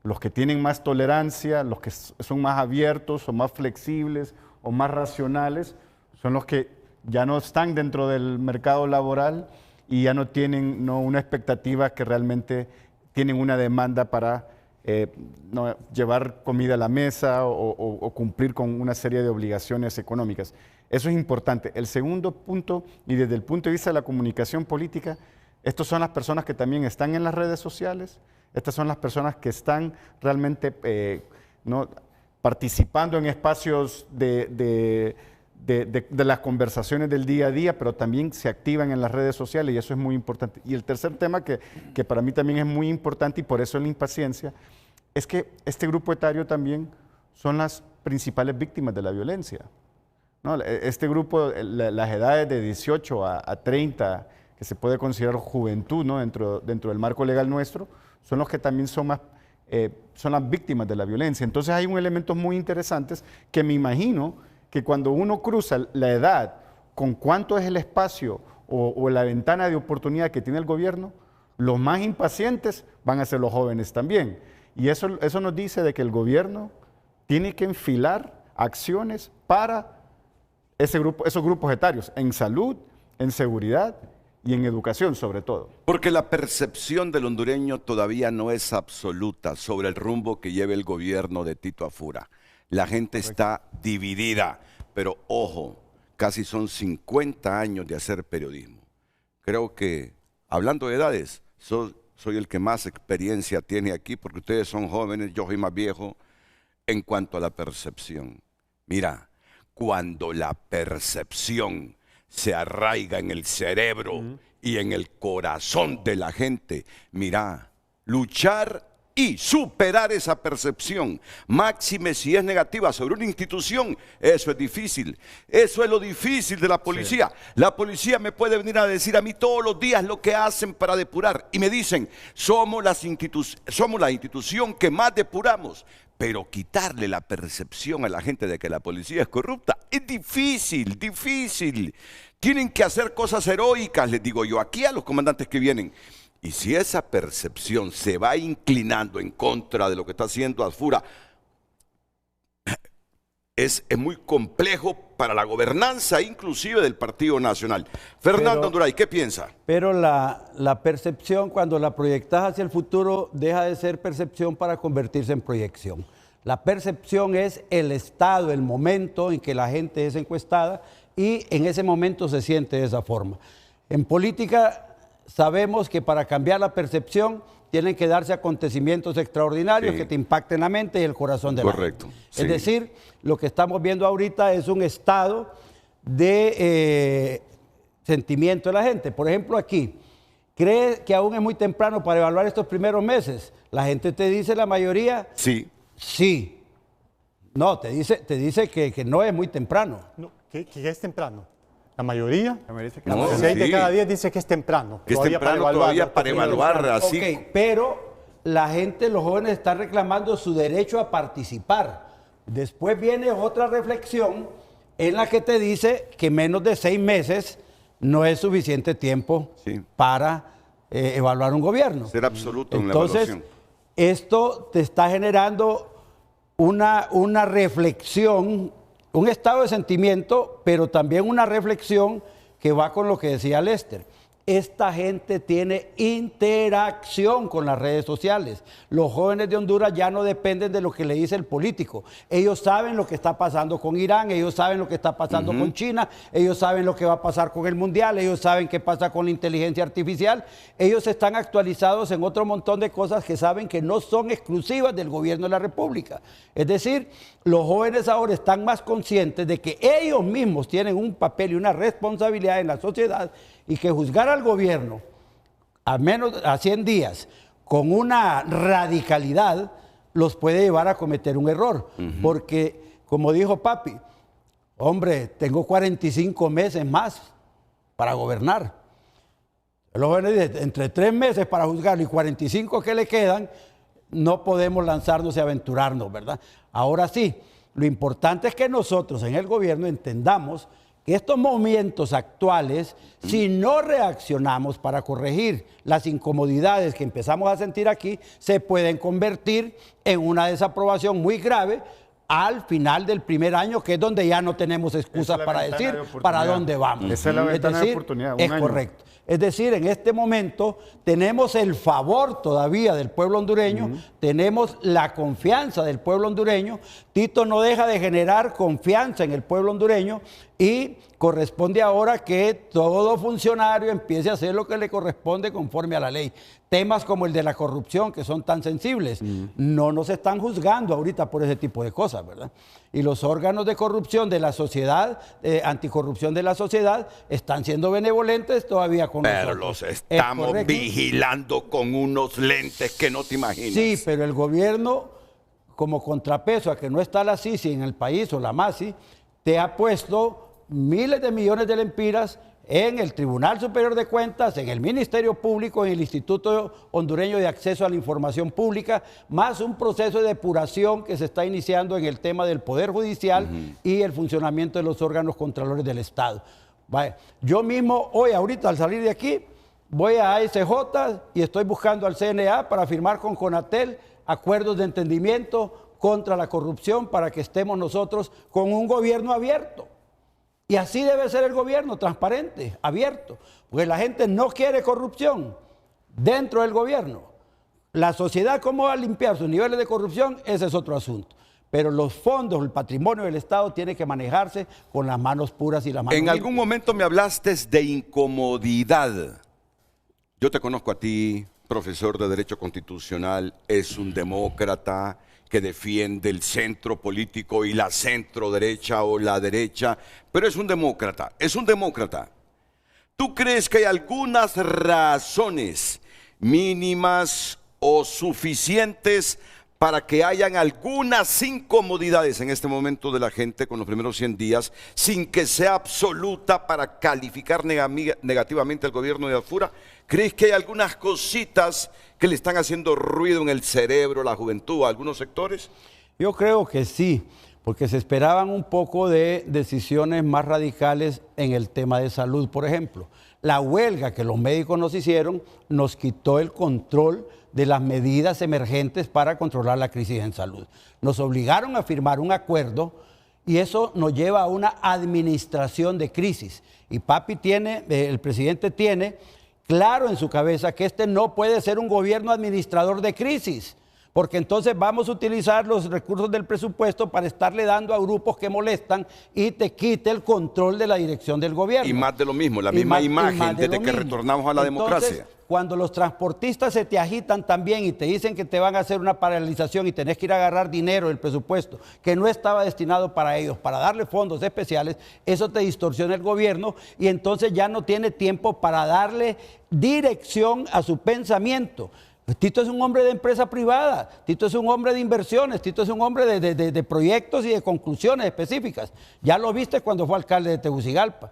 S7: Los que tienen más tolerancia, los que son más abiertos o más flexibles o más racionales, son los que ya no están dentro del mercado laboral y ya no tienen una expectativa que realmente tienen una demanda para llevar comida a la mesa o cumplir con una serie de obligaciones económicas. Eso es importante. El segundo punto, y desde el punto de vista de la comunicación política, estas son las personas que también están en las redes sociales, estas son las personas que están realmente participando en espacios de las conversaciones del día a día, pero también se activan en las redes sociales y eso es muy importante. Y el tercer tema que para mí también es muy importante y por eso la impaciencia, es que este grupo etario también son las principales víctimas de la violencia, ¿no? Este grupo, las edades de 18 a 30, que se puede considerar juventud, ¿no? dentro del marco legal nuestro, son los que también son las víctimas de la violencia. Entonces hay un elemento muy interesante que me imagino que cuando uno cruza la edad con cuánto es el espacio o la ventana de oportunidad que tiene el gobierno, los más impacientes van a ser los jóvenes también. Y eso nos dice de que el gobierno tiene que enfilar acciones para esos grupos etarios, en salud, en seguridad y en educación sobre todo.
S2: Porque la percepción del hondureño todavía no es absoluta sobre el rumbo que lleva el gobierno de Tito Afura. La gente está dividida, pero ojo, casi son 50 años de hacer periodismo. Creo que, hablando de edades, soy el que más experiencia tiene aquí, porque ustedes son jóvenes, yo soy más viejo, en cuanto a la percepción. Mira, cuando la percepción se arraiga en el cerebro y en el corazón de la gente, mira, luchar y superar esa percepción, máxime si es negativa sobre una institución, eso es difícil. Eso es lo difícil de la policía. Sí. La policía me puede venir a decir a mí todos los días lo que hacen para depurar. Y me dicen, somos la institución que más depuramos. Pero quitarle la percepción a la gente de que la policía es corrupta es difícil, difícil. Tienen que hacer cosas heroicas, les digo yo aquí a los comandantes que vienen. Y si esa percepción se va inclinando en contra de lo que está haciendo Afura, es muy complejo para la gobernanza inclusive del Partido Nacional. Fernando Anduray, ¿qué piensa?
S4: Pero la percepción, cuando la proyectas hacia el futuro, deja de ser percepción para convertirse en proyección. La percepción es el estado, el momento en que la gente es encuestada y en ese momento se siente de esa forma. En política sabemos que para cambiar la percepción tienen que darse acontecimientos extraordinarios que te impacten la mente y el corazón de la gente. Sí. Es decir, lo que estamos viendo ahorita es un estado de sentimiento de la gente. Por ejemplo, aquí, ¿cree que aún es muy temprano para evaluar estos primeros meses? La gente te dice, la mayoría,
S2: sí.
S4: Sí. No, te dice que no es muy temprano.
S5: No, que es temprano. La mayoría,
S2: no,
S5: 6 de cada 10 dice que es temprano.
S2: Que es temprano todavía para evaluar así.
S4: Okay, pero la gente, los jóvenes están reclamando su derecho a participar. Después viene otra reflexión en la que te dice que menos de 6 meses no es suficiente tiempo para evaluar un gobierno.
S2: Ser absoluto en la
S4: evaluación. Entonces, esto te está generando una reflexión, un estado de sentimiento, pero también una reflexión que va con lo que decía Lester. Esta gente tiene interacción con las redes sociales. Los jóvenes de Honduras ya no dependen de lo que le dice el político. Ellos saben lo que está pasando con Irán, ellos saben lo que está pasando con China, ellos saben lo que va a pasar con el Mundial, ellos saben qué pasa con la inteligencia artificial. Ellos están actualizados en otro montón de cosas que saben que no son exclusivas del gobierno de la República. Es decir, los jóvenes ahora están más conscientes de que ellos mismos tienen un papel y una responsabilidad en la sociedad y que juzgar al gobierno a 100 días con una radicalidad los puede llevar a cometer un error. Porque, como dijo papi, hombre, tengo 45 meses más para gobernar. Los jóvenes dicen, entre 3 meses para juzgarlo y 45 que le quedan, no podemos lanzarnos y aventurarnos, ¿verdad? Ahora sí, lo importante es que nosotros en el gobierno entendamos que estos momentos actuales, si no reaccionamos para corregir las incomodidades que empezamos a sentir aquí, se pueden convertir en una desaprobación muy grave al final del primer año, que es donde ya no tenemos excusas para decir para dónde vamos.
S7: Esa es la ventana de oportunidad.
S4: Es correcto. Es decir, en este momento tenemos el favor todavía del pueblo hondureño, tenemos la confianza del pueblo hondureño. Tito no deja de generar confianza en el pueblo hondureño y corresponde ahora que todo funcionario empiece a hacer lo que le corresponde conforme a la ley. Temas como el de la corrupción, que son tan sensibles, no nos están juzgando ahorita por ese tipo de cosas, ¿verdad? Y los órganos de corrupción de la sociedad, anticorrupción de la sociedad, están siendo benevolentes todavía con nosotros.
S2: Pero los estamos vigilando con unos lentes que no te imaginas.
S4: Sí, pero el gobierno, como contrapeso a que no está la CICI en el país o la MASI, te ha puesto miles de millones de lempiras en el Tribunal Superior de Cuentas, en el Ministerio Público, en el Instituto Hondureño de Acceso a la Información Pública, más un proceso de depuración que se está iniciando en el tema del Poder Judicial y el funcionamiento de los órganos contralores del Estado. Vaya, yo mismo hoy, ahorita al salir de aquí, voy a ASJ y estoy buscando al CNA para firmar con Conatel acuerdos de entendimiento contra la corrupción para que estemos nosotros con un gobierno abierto. Y así debe ser el gobierno, transparente, abierto. Porque la gente no quiere corrupción dentro del gobierno. La sociedad, ¿cómo va a limpiar sus niveles de corrupción? Ese es otro asunto. Pero los fondos, el patrimonio del Estado tiene que manejarse con las manos puras y las manos
S2: En algún momento me hablaste de incomodidad. Yo te conozco a ti, profesor de Derecho Constitucional, es un demócrata que defiende el centro político y la centro derecha o la derecha, pero es un demócrata, es un demócrata. ¿Tú crees que hay algunas razones mínimas o suficientes para que hayan algunas incomodidades en este momento de la gente con los primeros 100 días, sin que sea absoluta para calificar negativamente al gobierno de Alfura? ¿Crees que hay algunas cositas que le están haciendo ruido en el cerebro, la juventud, a algunos sectores?
S4: Yo creo que sí, porque se esperaban un poco de decisiones más radicales en el tema de salud. Por ejemplo, la huelga que los médicos nos hicieron nos quitó el control de las medidas emergentes para controlar la crisis en salud. Nos obligaron a firmar un acuerdo y eso nos lleva a una administración de crisis. Y el presidente tiene claro en su cabeza que este no puede ser un gobierno administrador de crisis, porque entonces vamos a utilizar los recursos del presupuesto para estarle dando a grupos que molestan y te quite el control de la dirección del gobierno.
S2: Y más de lo mismo, la misma imagen desde que retornamos a la democracia.
S4: Cuando los transportistas se te agitan también y te dicen que te van a hacer una paralización y tenés que ir a agarrar dinero del presupuesto que no estaba destinado para ellos, para darle fondos especiales, eso te distorsiona el gobierno y entonces ya no tiene tiempo para darle dirección a su pensamiento. Tito es un hombre de empresa privada, Tito es un hombre de inversiones, Tito es un hombre de proyectos y de conclusiones específicas. Ya lo viste cuando fue alcalde de Tegucigalpa.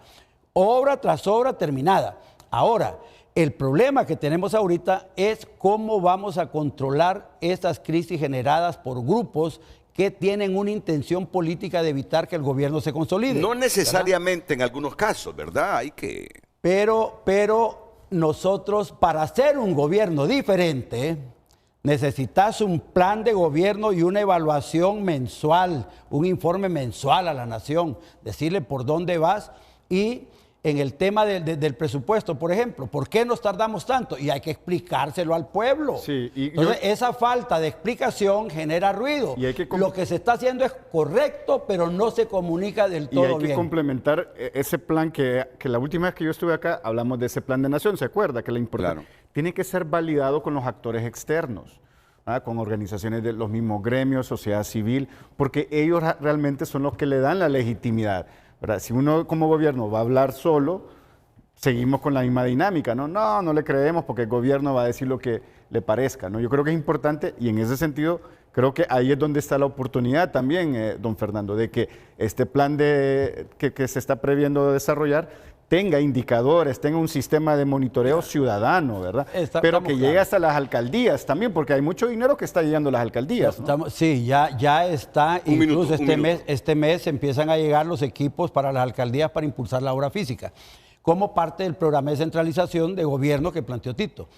S4: Obra tras obra terminada. Ahora, el problema que tenemos ahorita es cómo vamos a controlar estas crisis generadas por grupos que tienen una intención política de evitar que el gobierno se consolide.
S2: No necesariamente, ¿verdad? En algunos casos, ¿verdad? Hay que...
S4: Pero nosotros, para hacer un gobierno diferente, necesitas un plan de gobierno y una evaluación mensual, un informe mensual a la nación, decirle por dónde vas. Y en el tema del presupuesto, por ejemplo, ¿por qué nos tardamos tanto? Y hay que explicárselo al pueblo.
S7: Sí,
S4: entonces, esa falta de explicación genera ruido.
S7: Y hay que
S4: lo que se está haciendo es correcto, pero no se comunica del todo bien.
S7: Y hay que complementar ese plan que la última vez que yo estuve acá hablamos de ese plan de nación, ¿se acuerda? Que la importancia tiene que ser validado con los actores externos, con organizaciones de los mismos gremios, sociedad civil, porque ellos realmente son los que le dan la legitimidad. ¿Verdad? Si uno como gobierno va a hablar solo, seguimos con la misma dinámica, ¿no? No le creemos porque el gobierno va a decir lo que le parezca, ¿no? Yo creo que es importante y en ese sentido creo que ahí es donde está la oportunidad también, don Fernando, de que este plan que se está previendo desarrollar tenga indicadores, tenga un sistema de monitoreo ciudadano, ¿verdad? Pero que llegue hasta las alcaldías también, porque hay mucho dinero que está llegando a las alcaldías, ¿no?
S4: Sí, ya está. Incluso este mes empiezan a llegar los equipos para las alcaldías para impulsar la obra física, como parte del programa de centralización de gobierno que planteó Tito.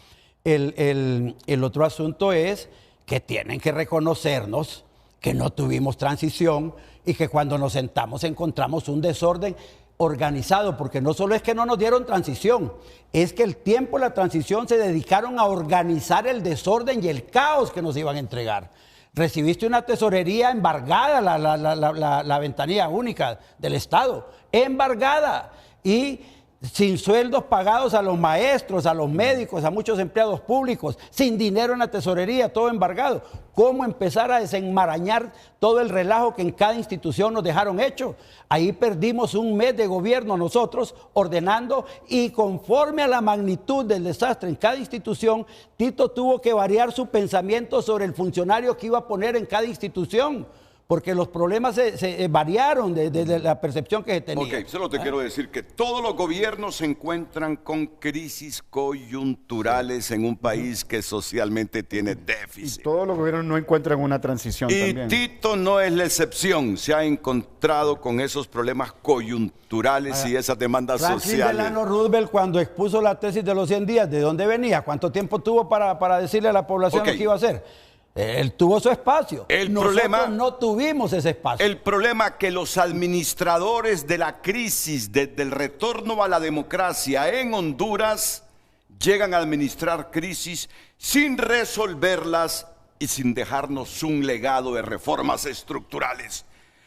S4: El otro asunto es que tienen que reconocernos que no tuvimos transición y que cuando nos sentamos encontramos un desorden organizado, porque no solo es que no nos dieron transición, es que el tiempo de la transición se dedicaron a organizar el desorden y el caos que nos iban a entregar. Recibiste una tesorería embargada, la ventanilla única del Estado, embargada, y sin sueldos pagados a los maestros, a los médicos, a muchos empleados públicos, sin dinero en la tesorería, todo embargado. ¿Cómo empezar a desenmarañar todo el relajo que en cada institución nos dejaron hecho? Ahí perdimos un mes de gobierno nosotros ordenando, y conforme a la magnitud del desastre en cada institución, Tito tuvo que variar su pensamiento sobre el funcionario que iba a poner en cada institución, porque los problemas se variaron desde la percepción que se tenía.
S2: Ok, solo te quiero decir que todos los gobiernos se encuentran con crisis coyunturales en un país que socialmente tiene déficit.
S7: Y todos los gobiernos no encuentran una transición
S2: Y
S7: también.
S2: Tito no es la excepción, se ha encontrado con esos problemas coyunturales y esas demandas
S4: Franklin
S2: sociales.
S4: Delano Roosevelt, cuando expuso la tesis de los 100 días, ¿de dónde venía? ¿Cuánto tiempo tuvo para decirle a la población lo que iba a hacer? Él tuvo su espacio. Nosotros no tuvimos ese espacio.
S2: El problema que los administradores de la crisis, desde el retorno a la democracia en Honduras, llegan a administrar crisis sin resolverlas y sin dejarnos un legado de reformas estructurales.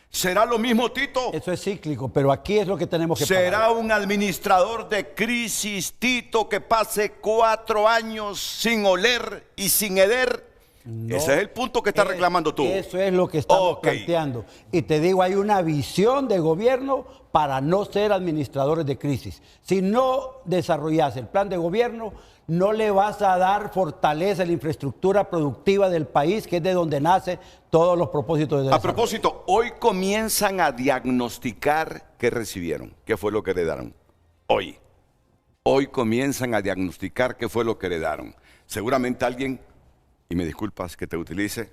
S2: ¿Será lo mismo, Tito?
S4: Eso es cíclico, pero aquí es lo que tenemos que pagar.
S2: ¿Será un administrador de crisis, Tito, que pase 4 años sin oler y sin heder? No, ese es el punto que estás reclamando tú.
S4: Eso es lo que estamos planteando. Y te digo, hay una visión de gobierno para no ser administradores de crisis. Si no desarrollas el plan de gobierno, no le vas a dar fortaleza a la infraestructura productiva del país, que es de donde nacen todos los propósitos de desarrollo.
S2: A propósito, hoy comienzan a diagnosticar qué recibieron, qué fue lo que heredaron. Hoy comienzan a diagnosticar qué fue lo que heredaron. Seguramente alguien, y me disculpas que te utilice,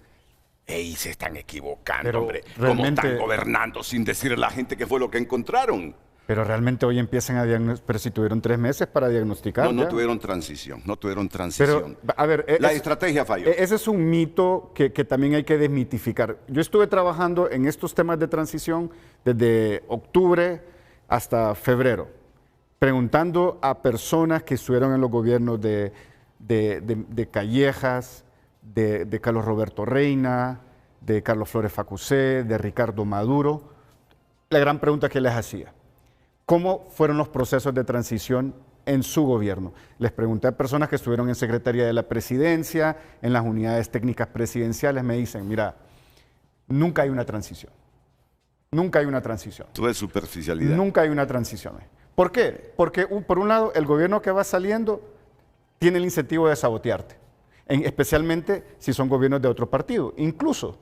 S2: se están equivocando,
S7: pero
S2: hombre.
S7: realmente,
S2: ¿Cómo están gobernando sin decirle a la gente qué fue lo que encontraron?
S7: Pero realmente hoy empiezan a diagnosticar, pero si tuvieron 3 meses para diagnosticar.
S2: No tuvieron transición, Pero, a ver, la estrategia falló.
S7: Ese es un mito que también hay que desmitificar. Yo estuve trabajando en estos temas de transición desde octubre hasta febrero, preguntando a personas que estuvieron en los gobiernos de Callejas, de Carlos Roberto Reina, de Carlos Flores Facusé, de Ricardo Maduro. La gran pregunta que les hacía: ¿cómo fueron los procesos de transición en su gobierno? Les pregunté a personas que estuvieron en Secretaría de la Presidencia, en las unidades técnicas presidenciales, me dicen, mira, nunca hay una transición. Nunca hay una transición.
S2: Todo es superficialidad.
S7: Nunca hay una transición. ¿Por qué? Porque por un lado, el gobierno que va saliendo tiene el incentivo de sabotearte, especialmente si son gobiernos de otro partido. Incluso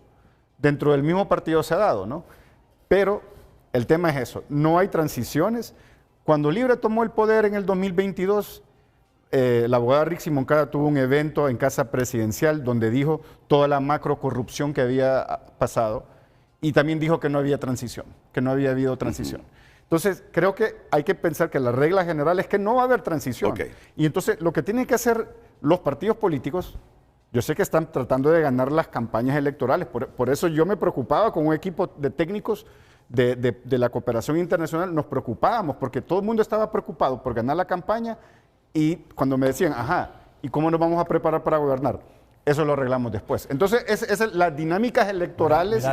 S7: dentro del mismo partido se ha dado, ¿no? Pero el tema es eso, no hay transiciones. Cuando Libre tomó el poder en el 2022, la abogada Rixi Moncada tuvo un evento en Casa Presidencial donde dijo toda la macro corrupción que había pasado y también dijo que no había transición, que no había habido transición. Entonces, creo que hay que pensar que la regla general es que no va a haber transición. Y entonces, lo que tienen que hacer los partidos políticos, yo sé que están tratando de ganar las campañas electorales, por eso yo me preocupaba con un equipo de técnicos de la cooperación internacional, nos preocupábamos porque todo el mundo estaba preocupado por ganar la campaña y cuando me decían, ¿y cómo nos vamos a preparar para gobernar? Eso lo arreglamos después. Entonces, las dinámicas electorales,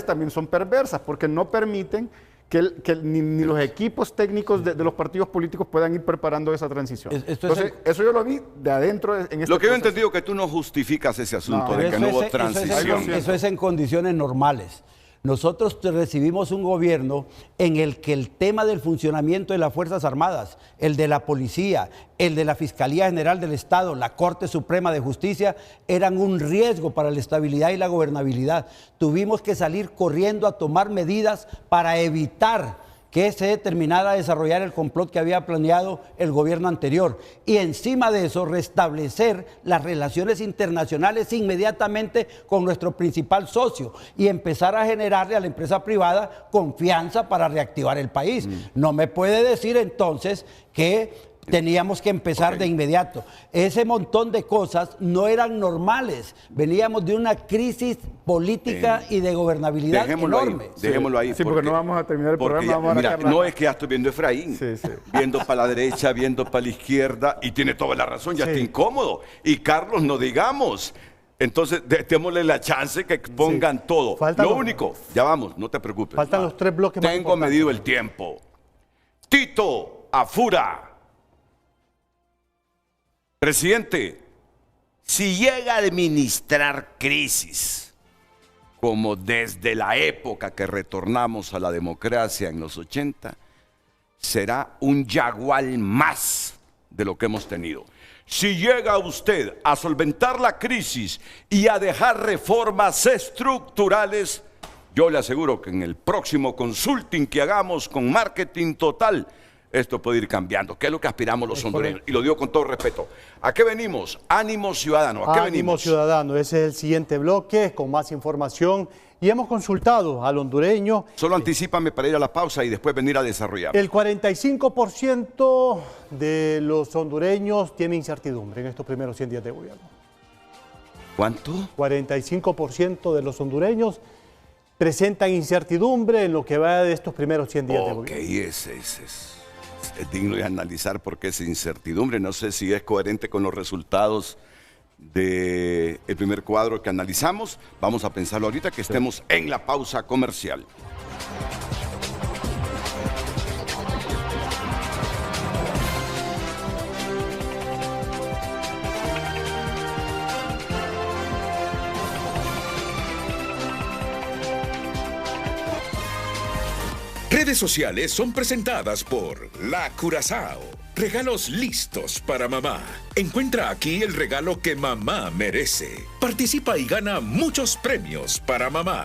S7: también son perversas porque no permiten que ni los equipos técnicos de los partidos políticos puedan ir preparando esa transición. Entonces, eso yo lo vi de adentro.
S2: Lo que yo he entendido que tú no justificas ese asunto de que no hubo transición.
S4: Eso es en condiciones normales. Nosotros recibimos un gobierno en el que el tema del funcionamiento de las Fuerzas Armadas, el de la Policía, el de la Fiscalía General del Estado, la Corte Suprema de Justicia, eran un riesgo para la estabilidad y la gobernabilidad. Tuvimos que salir corriendo a tomar medidas para evitar que se terminara de desarrollar el complot que había planeado el gobierno anterior. Y encima de eso, restablecer las relaciones internacionales inmediatamente con nuestro principal socio y empezar a generarle a la empresa privada confianza para reactivar el país. No me puede decir entonces que teníamos que empezar de inmediato. Ese montón de cosas no eran normales. Veníamos de una crisis política y de gobernabilidad enorme.
S2: Dejémoslo ahí.
S7: Sí, porque no vamos a terminar el programa.
S2: Mira, no es que ya estoy viendo a Efraín, viendo para la derecha, viendo para la izquierda, y tiene toda la razón, ya está incómodo. Y Carlos, no digamos. Entonces, démosle la chance que expongan todo. Lo único, ya vamos, no te preocupes.
S5: Faltan los 3 bloques más
S2: Tengo medido el tiempo. Tito Afura. Presidente, si llega a administrar crisis, como desde la época que retornamos a la democracia en los 80, será un yagual más de lo que hemos tenido. Si llega usted a solventar la crisis y a dejar reformas estructurales, yo le aseguro que en el próximo consulting que hagamos con Marketing Total, esto puede ir cambiando, que es lo que aspiramos los hondureños. Y lo digo con todo respeto. ¿A qué venimos? Ánimo Ciudadano. ¿A qué venimos?
S5: Ánimo Ciudadano, ese es el siguiente bloque con más información. Y hemos consultado al hondureño.
S2: Solo anticípame para ir a la pausa y después venir a desarrollar.
S5: El 45% de los hondureños tiene incertidumbre en estos primeros 100 días de gobierno.
S2: ¿Cuánto?
S5: 45% de los hondureños presentan incertidumbre en lo que va de estos primeros 100 días de gobierno.
S2: Ok, es digno de analizar porque esa incertidumbre, no sé si es coherente con los resultados del primer cuadro que analizamos. Vamos a pensarlo ahorita que estemos en la pausa comercial.
S1: Redes sociales son presentadas por La Curazao. Regalos listos para mamá. Encuentra aquí el regalo que mamá merece. Participa y gana muchos premios para mamá.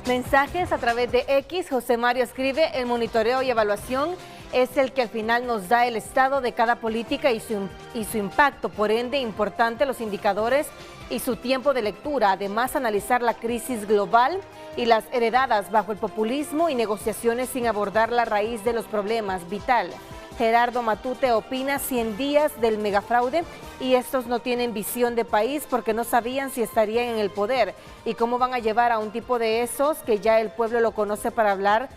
S8: Mensajes a través de X. José Mario escribe: el monitoreo y evaluación es el que al final nos da el estado de cada política y su impacto. Por ende, importante los indicadores y su tiempo de lectura. Además, analizar la crisis global y las heredadas bajo el populismo y negociaciones sin abordar la raíz de los problemas. Vital. Gerardo Matute opina: 100 días del megafraude y estos no tienen visión de país porque no sabían si estarían en el poder y cómo van a llevar a un tipo de esos que ya el pueblo lo conoce para hablar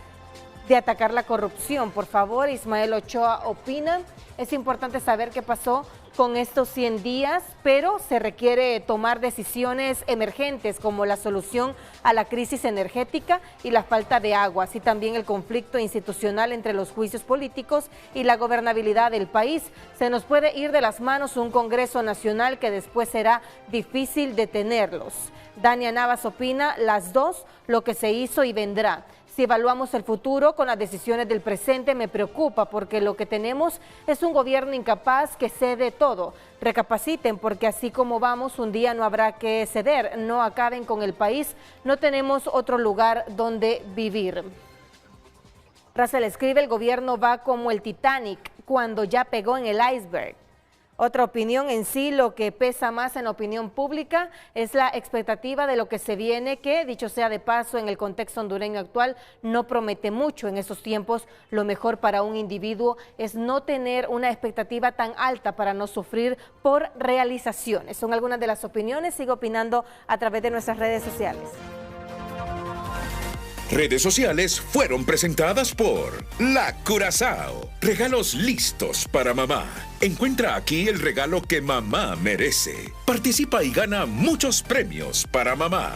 S8: de atacar la corrupción. Por favor, Ismael Ochoa opina: es importante saber qué pasó con estos 100 días, pero se requiere tomar decisiones emergentes como la solución a la crisis energética y la falta de agua, así también el conflicto institucional entre los juicios políticos y la gobernabilidad del país. Se nos puede ir de las manos un Congreso Nacional que después será difícil detenerlos. Dania Navas opina: las dos, lo que se hizo y vendrá. Si evaluamos el futuro con las decisiones del presente, me preocupa porque lo que tenemos es un gobierno incapaz que cede todo. Recapaciten porque así como vamos, un día no habrá que ceder. No acaben con el país, no tenemos otro lugar donde vivir. Russell escribe: el gobierno va como el Titanic cuando ya pegó en el iceberg. Otra opinión: en sí lo que pesa más en la opinión pública es la expectativa de lo que se viene, que dicho sea de paso en el contexto hondureño actual no promete mucho. En estos tiempos lo mejor para un individuo es no tener una expectativa tan alta para no sufrir por realizaciones. Son algunas de las opiniones, sigo opinando a través de nuestras redes sociales.
S1: Redes sociales fueron presentadas por La Curazao. Regalos listos para mamá. Encuentra aquí el regalo que mamá merece. Participa y gana muchos premios para mamá.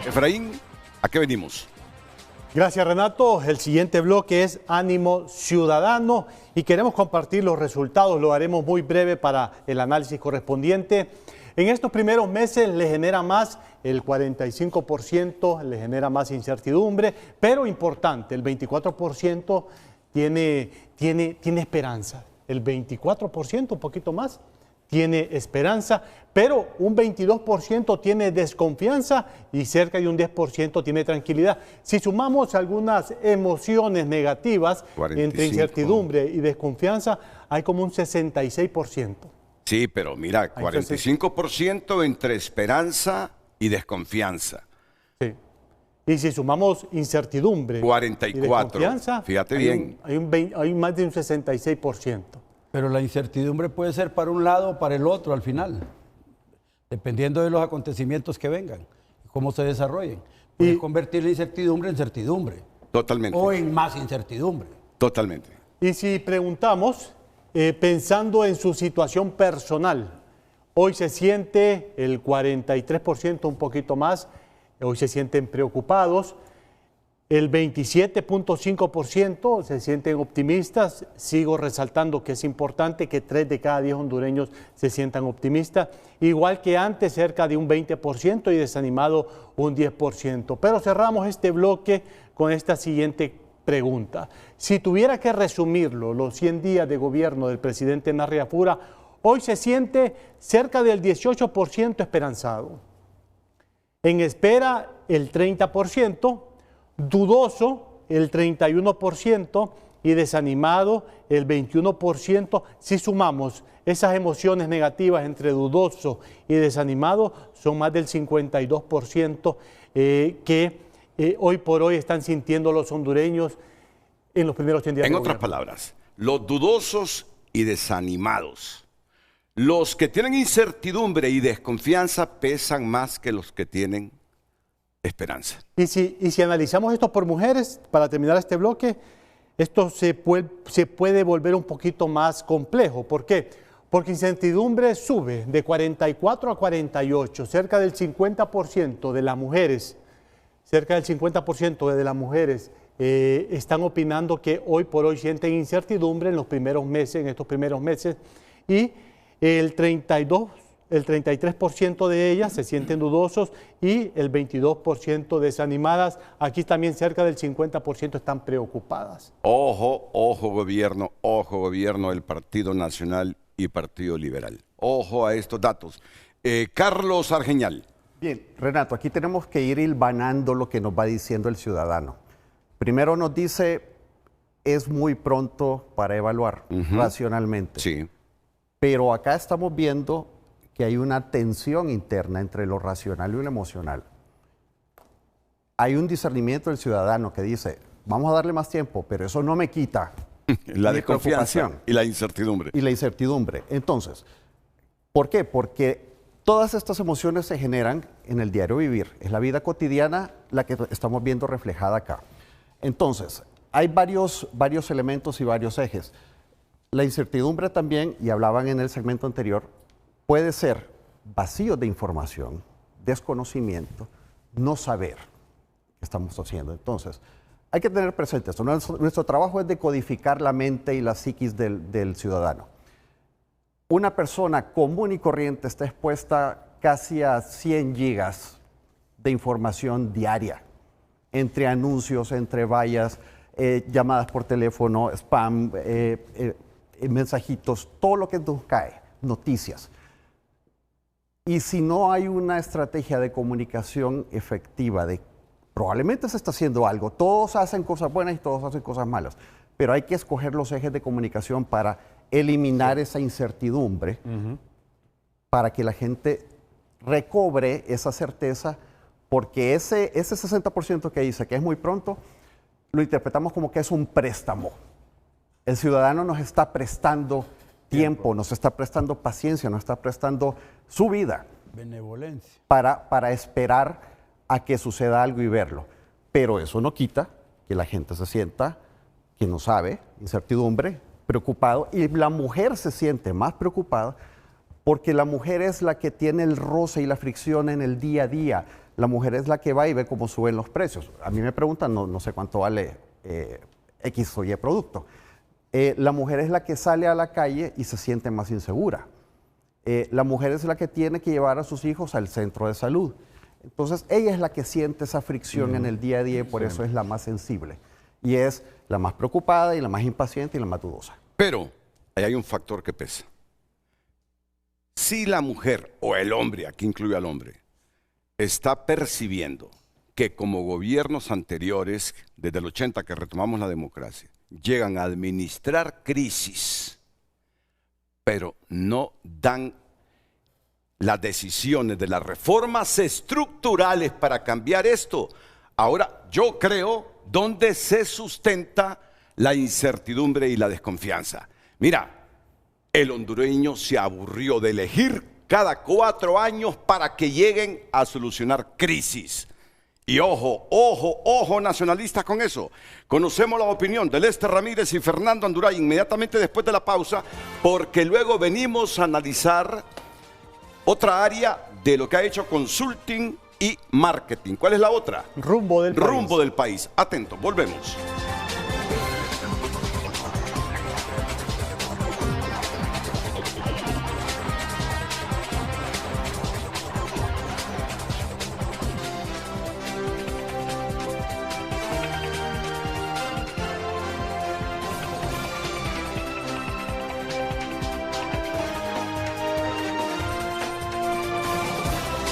S2: Efraín, ¿a qué venimos?
S5: Gracias, Renato. El siguiente bloque es Ánimo Ciudadano y queremos compartir los resultados. Lo haremos muy breve para el análisis correspondiente. En estos primeros meses le genera más, el 45% le genera más incertidumbre, pero importante, el 24% tiene esperanza. El 24%, un poquito más, tiene esperanza, pero un 22% tiene desconfianza y cerca de un 10% tiene tranquilidad. Si sumamos algunas emociones negativas 45. Entre incertidumbre y desconfianza, hay como un 66%.
S2: Sí, pero mira, 45% entre esperanza y desconfianza.
S5: Sí. Y si sumamos incertidumbre
S2: 44.
S5: y desconfianza,
S2: fíjate bien.
S5: Hay más de un 66%.
S4: Pero la incertidumbre puede ser para un lado o para el otro al final, dependiendo de los acontecimientos que vengan y cómo se desarrollen. Puede convertir la incertidumbre en certidumbre.
S2: Totalmente.
S4: O en más incertidumbre.
S2: Totalmente.
S5: Y si preguntamos, pensando en su situación personal, hoy se siente el 43%, un poquito más, hoy se sienten preocupados. el 27.5% se sienten optimistas. Sigo resaltando que es importante que 3 de cada 10 hondureños se sientan optimistas. Igual que antes, cerca de un 20% y desanimado un 10%. Pero cerramos este bloque con esta siguiente pregunta. Si tuviera que resumirlo, los 100 días de gobierno del presidente Narri Apura, hoy se siente cerca del 18% esperanzado. En espera el 30%, dudoso el 31% y desanimado el 21%. Si sumamos esas emociones negativas entre dudoso y desanimado, son más del 52% que hoy por hoy están sintiendo los hondureños en los primeros 100 días.
S2: En otras palabras, los dudosos y desanimados, los que tienen incertidumbre y desconfianza pesan más que los que tienen esperanza.
S5: Y si analizamos esto por mujeres, para terminar este bloque, esto se puede volver un poquito más complejo. ¿Por qué? Porque incertidumbre sube de 44 a 48, cerca del 50% de las mujeres, están opinando que hoy por hoy sienten incertidumbre en estos primeros meses, y el 33% de ellas se sienten dudosos y el 22% desanimadas. Aquí también cerca del 50% están preocupadas.
S2: Ojo gobierno del Partido Nacional y Partido Liberal. Ojo a estos datos. Carlos Argeñal.
S6: Bien, Renato, aquí tenemos que ir hilvanando lo que nos va diciendo el ciudadano. Primero nos dice, es muy pronto para evaluar racionalmente.
S2: Sí.
S6: Pero acá estamos viendo que hay una tensión interna entre lo racional y lo emocional. Hay un discernimiento del ciudadano que dice, vamos a darle más tiempo, pero eso no me quita
S2: la desconfianza y la incertidumbre.
S6: Entonces, ¿por qué? Porque todas estas emociones se generan en el diario vivir. Es la vida cotidiana la que estamos viendo reflejada acá. Entonces, hay varios elementos y varios ejes. La incertidumbre también, y hablaban en el segmento anterior, puede ser vacío de información, desconocimiento, no saber qué estamos haciendo. Entonces, hay que tener presente esto. Nuestro trabajo es decodificar la mente y la psiquis del ciudadano. Una persona común y corriente está expuesta casi a 100 gigas de información diaria, entre anuncios, entre vallas, llamadas por teléfono, spam, mensajitos, todo lo que nos cae, noticias. Y si no hay una estrategia de comunicación efectiva, probablemente se está haciendo algo, todos hacen cosas buenas y todos hacen cosas malas, pero hay que escoger los ejes de comunicación para eliminar esa incertidumbre, para que la gente recobre esa certeza, porque ese 60% que dice que es muy pronto, lo interpretamos como que es un préstamo. El ciudadano nos está prestando tiempo, nos está prestando paciencia, nos está prestando su vida.
S4: Benevolencia.
S6: Para esperar a que suceda algo y verlo. Pero eso no quita que la gente se sienta que no sabe, incertidumbre, preocupado, y la mujer se siente más preocupada porque la mujer es la que tiene el roce y la fricción en el día a día. La mujer es la que va y ve cómo suben los precios. A mí me preguntan, no sé cuánto vale X o Y producto. La mujer es la que sale a la calle y se siente más insegura. La mujer es la que tiene que llevar a sus hijos al centro de salud. Entonces, ella es la que siente esa fricción en el día a día y por eso es la más sensible. Y es la más preocupada y la más impaciente y la más dudosa.
S2: Pero ahí hay un factor que pesa. Si la mujer o el hombre, aquí incluye al hombre, está percibiendo que como gobiernos anteriores, desde el 80 que retomamos la democracia, llegan a administrar crisis, pero no dan las decisiones de las reformas estructurales para cambiar esto. Ahora, yo creo, ¿dónde se sustenta la incertidumbre y la desconfianza? Mira, el hondureño se aburrió de elegir cada 4 años para que lleguen a solucionar crisis. Y ojo, nacionalistas con eso. Conocemos la opinión de Lester Ramírez y Fernando Anduray inmediatamente después de la pausa, porque luego venimos a analizar otra área de lo que ha hecho Consulting y marketing. ¿Cuál es la otra?
S5: Rumbo del país.
S2: Rumbo del país. Atentos, volvemos.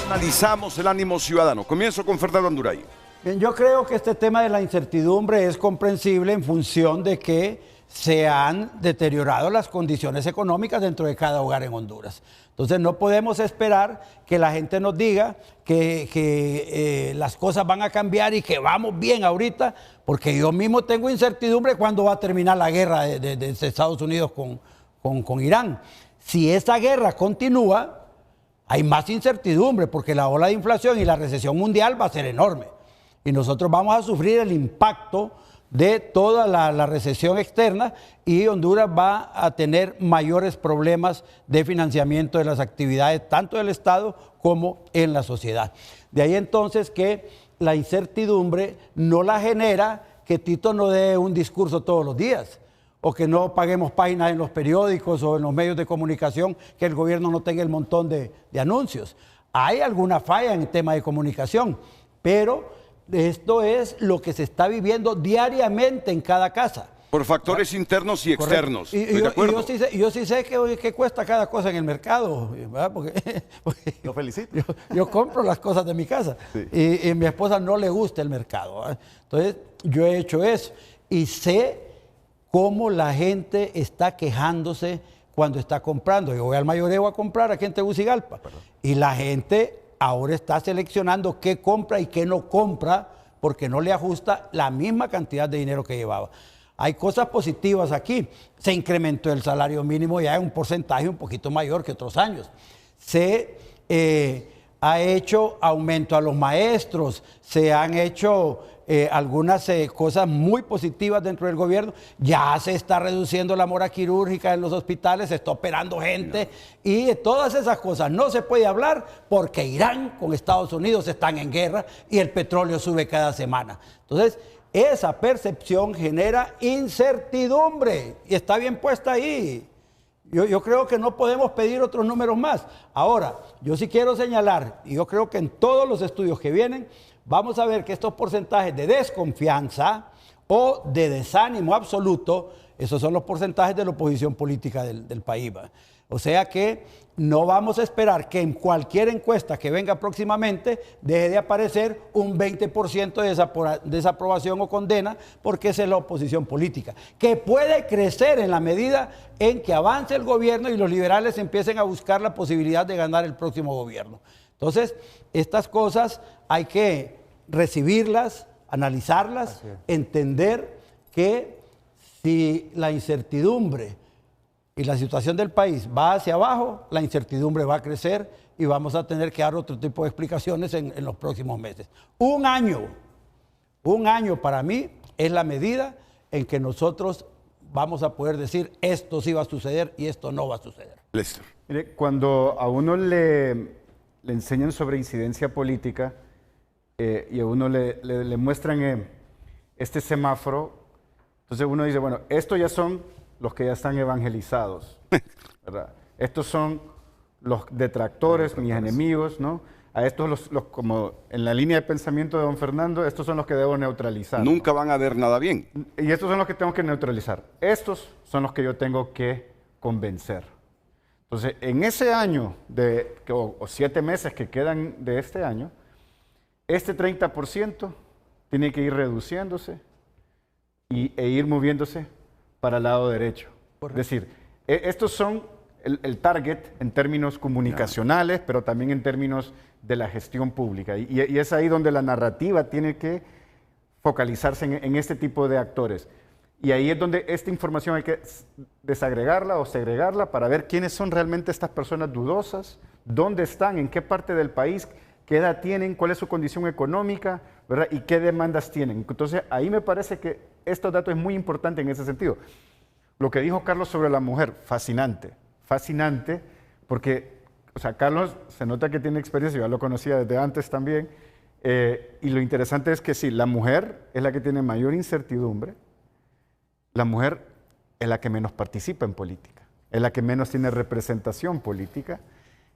S2: Analizamos el ánimo ciudadano. Comienzo con Fernando Anduray.
S4: Bien, yo creo que este tema de la incertidumbre es comprensible en función de que se han deteriorado las condiciones económicas dentro de cada hogar en Honduras. Entonces no podemos esperar que la gente nos diga que las cosas van a cambiar y que vamos bien ahorita, porque yo mismo tengo incertidumbre cuándo va a terminar la guerra de Estados Unidos con Irán. Si esa guerra continúa, hay más incertidumbre porque la ola de inflación y la recesión mundial va a ser enorme. Y nosotros vamos a sufrir el impacto de toda la recesión externa y Honduras va a tener mayores problemas de financiamiento de las actividades tanto del Estado como en la sociedad. De ahí entonces que la incertidumbre no la genera que Tito no dé un discurso todos los días, o que no paguemos páginas en los periódicos o en los medios de comunicación, que el gobierno no tenga el montón de anuncios. Hay alguna falla en el tema de comunicación, pero esto es lo que se está viviendo diariamente en cada casa.
S2: Por factores internos y externos.
S4: Y yo sí sé que cuesta cada cosa en el mercado, ¿verdad? Porque
S7: lo felicito.
S4: Yo compro las cosas de mi casa, sí. y a mi esposa no le gusta el mercado, ¿verdad? Entonces yo he hecho eso y sé cómo la gente está quejándose cuando está comprando. Yo voy al mayoreo a comprar aquí en Tegucigalpa. Y la gente ahora está seleccionando qué compra y qué no compra porque no le ajusta la misma cantidad de dinero que llevaba. Hay cosas positivas aquí. Se incrementó el salario mínimo ya en un porcentaje un poquito mayor que otros años. Se ha hecho aumento a los maestros, se han hecho algunas cosas muy positivas dentro del gobierno. Ya se está reduciendo la mora quirúrgica en los hospitales, se está operando gente y de todas esas cosas no se puede hablar porque Irán con Estados Unidos están en guerra y el petróleo sube cada semana. Entonces, esa percepción genera incertidumbre y está bien puesta ahí. Yo creo que no podemos pedir otros números más. Ahora, yo sí quiero señalar, y yo creo que en todos los estudios que vienen, vamos a ver que estos porcentajes de desconfianza o de desánimo absoluto, esos son los porcentajes de la oposición política del país. O sea que no vamos a esperar que en cualquier encuesta que venga próximamente deje de aparecer un 20% de desaprobación o condena, porque esa es la oposición política, que puede crecer en la medida en que avance el gobierno y los liberales empiecen a buscar la posibilidad de ganar el próximo gobierno. Entonces, estas cosas hay que recibirlas, analizarlas, entender que si la incertidumbre y la situación del país va hacia abajo, la incertidumbre va a crecer y vamos a tener que dar otro tipo de explicaciones en los próximos meses. Un año para mí es la medida en que nosotros vamos a poder decir esto sí va a suceder y esto no va a suceder.
S2: Listo.
S7: Mire, cuando a uno le enseñan sobre incidencia política y a uno le muestran este semáforo, entonces uno dice, bueno, estos ya son los que ya están evangelizados, ¿verdad? Estos son los detractores, mis enemigos, ¿no? A estos, como en la línea de pensamiento de don Fernando, estos son los que debo neutralizar.
S2: Nunca van a ver nada bien.
S7: Y estos son los que tengo que neutralizar. Estos son los que yo tengo que convencer. Entonces, en ese año, o 7 meses que quedan de este año, este 30% tiene que ir reduciéndose e ir moviéndose para el lado derecho. Correcto. Es decir, estos son el target en términos comunicacionales, pero también en términos de la gestión pública. Y es ahí donde la narrativa tiene que focalizarse en este tipo de actores. Y ahí es donde esta información hay que desagregarla o segregarla para ver quiénes son realmente estas personas dudosas, dónde están, en qué parte del país, qué edad tienen, cuál es su condición económica, ¿verdad? Y qué demandas tienen. Entonces, ahí me parece que estos datos es muy importante en ese sentido. Lo que dijo Carlos sobre la mujer, fascinante, fascinante, porque o sea, Carlos se nota que tiene experiencia, yo ya lo conocía desde antes también, y lo interesante es que sí, la mujer es la que tiene mayor incertidumbre, la mujer es la que menos participa en política, es la que menos tiene representación política,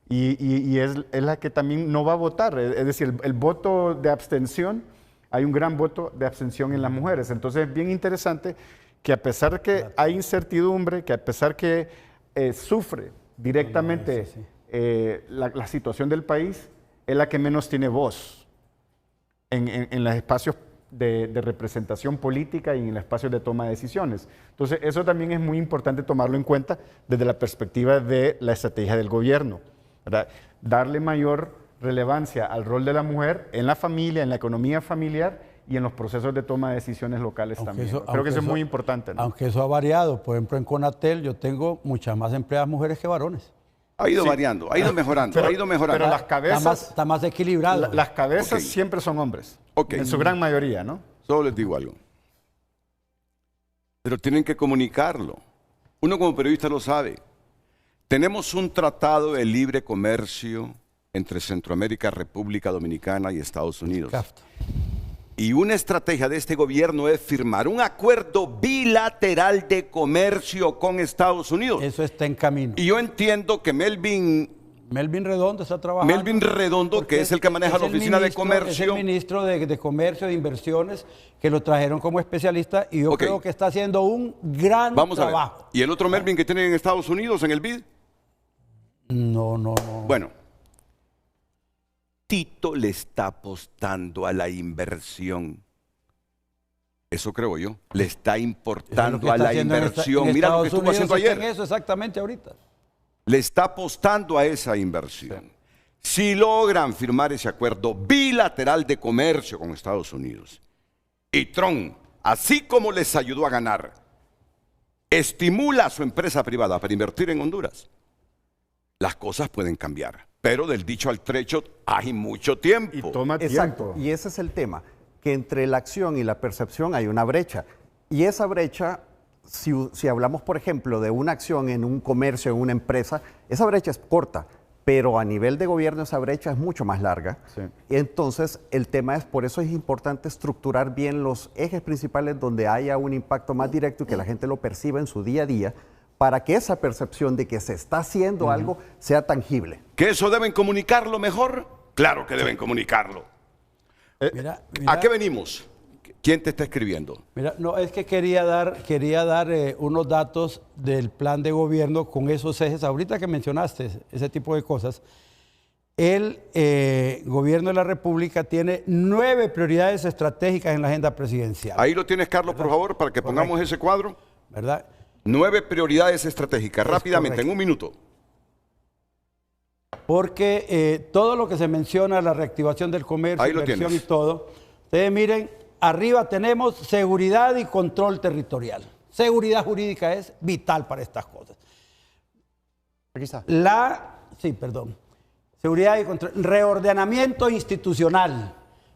S7: y es la que también no va a votar, es decir, el voto de abstención, hay un gran voto de abstención en las mujeres, entonces es bien interesante que a pesar de que hay incertidumbre, que a pesar que sufre directamente la situación del país, es la que menos tiene voz en los espacios de representación política y en los espacios de toma de decisiones. Entonces, eso también es muy importante tomarlo en cuenta desde la perspectiva de la estrategia del gobierno, ¿verdad? Darle mayor relevancia al rol de la mujer en la familia, en la economía familiar y en los procesos de toma de decisiones locales también. Creo que eso es muy importante, ¿no?
S4: Aunque eso ha variado. Por ejemplo, en Conatel yo tengo muchas más empleadas mujeres que varones.
S2: Ha ido variando, ha ido mejorando, ha ido mejorando.
S7: Pero las cabezas...
S4: Está más equilibrado.
S7: Las cabezas siempre son hombres. En su gran mayoría, ¿no?
S2: Solo les digo algo. Pero tienen que comunicarlo. Uno como periodista lo sabe. Tenemos un tratado de libre comercio entre Centroamérica, República Dominicana y Estados Unidos. Y una estrategia de este gobierno es firmar un acuerdo bilateral de comercio con Estados Unidos.
S4: Eso está en camino.
S2: Y yo entiendo que Melvin
S4: Redondo está trabajando.
S2: Melvin Redondo, que es el que maneja la oficina de comercio.
S4: Es el ministro de Comercio, de Inversiones, que lo trajeron como especialista y yo creo que está haciendo un gran trabajo.
S2: A ver. ¿Y el otro Melvin que tienen en Estados Unidos, en el BID?
S4: No.
S2: Bueno. Tito le está apostando a la inversión. Eso creo yo. Le está importando a la inversión. Mira lo que estuvo haciendo ayer.
S4: Eso exactamente ahorita.
S2: Le está apostando a esa inversión. Si logran firmar ese acuerdo bilateral de comercio con Estados Unidos y Trump, así como les ayudó a ganar, estimula a su empresa privada para invertir en Honduras, las cosas pueden cambiar. Pero del dicho al trecho hay mucho tiempo.
S6: Y toma tiempo. Exacto. Y ese es el tema, que entre la acción y la percepción hay una brecha. Y esa brecha, si hablamos, por ejemplo, de una acción en un comercio, en una empresa, esa brecha es corta, pero a nivel de gobierno esa brecha es mucho más larga. Sí. Entonces, el tema es, por eso es importante estructurar bien los ejes principales donde haya un impacto más directo y que la gente lo perciba en su día a día, para que esa percepción de que se está haciendo algo sea tangible.
S2: ¿Que eso deben comunicarlo mejor? Claro que deben comunicarlo. ¿A qué venimos? ¿Quién te está escribiendo?
S4: Mira, no, es que quería dar unos datos del plan de gobierno con esos ejes. Ahorita que mencionaste ese tipo de cosas, el gobierno de la República tiene 9 prioridades estratégicas en la agenda presidencial.
S2: Ahí lo tienes, Carlos, por favor, para que pongamos ese cuadro.
S4: ¿Verdad?
S2: 9 prioridades estratégicas, rápidamente, en un minuto.
S4: Porque todo lo que se menciona, la reactivación del comercio, inversión y todo, ustedes miren, arriba tenemos seguridad y control territorial. Seguridad jurídica es vital para estas cosas.
S5: Aquí está.
S4: Seguridad y control. Reordenamiento institucional.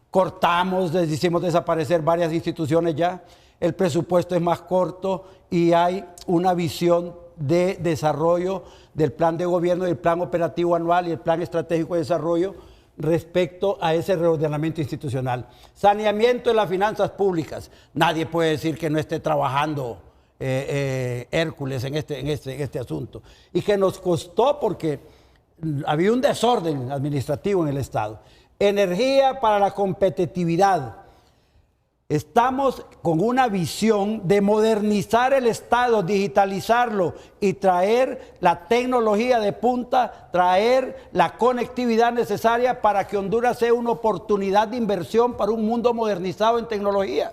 S4: Cortamos, hicimos desaparecer varias instituciones ya. El presupuesto es más corto y hay una visión de desarrollo del plan de gobierno, del plan operativo anual y el plan estratégico de desarrollo respecto a ese reordenamiento institucional. Saneamiento de las finanzas públicas. Nadie puede decir que no esté trabajando Hércules en este asunto. Y que nos costó porque había un desorden administrativo en el Estado. Energía para la competitividad. Estamos con una visión de modernizar el Estado, digitalizarlo y traer la tecnología de punta, traer la conectividad necesaria para que Honduras sea una oportunidad de inversión para un mundo modernizado en tecnología.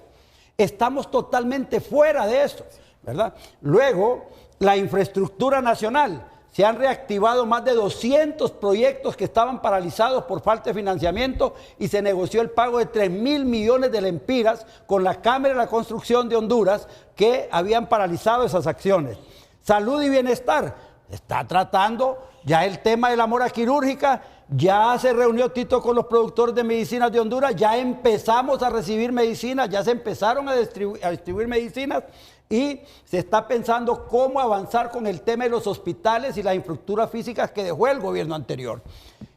S4: Estamos totalmente fuera de eso, ¿verdad? Luego, la infraestructura nacional. Se han reactivado más de 200 proyectos que estaban paralizados por falta de financiamiento y se negoció el pago de 3.000 millones de lempiras con la Cámara de la Construcción de Honduras que habían paralizado esas acciones. Salud y bienestar. Está tratando ya el tema de la mora quirúrgica. Ya se reunió Tito con los productores de medicinas de Honduras. Ya empezamos a recibir medicinas. Ya se empezaron a distribuir medicinas. Y se está pensando cómo avanzar con el tema de los hospitales y las infraestructuras físicas que dejó el gobierno anterior.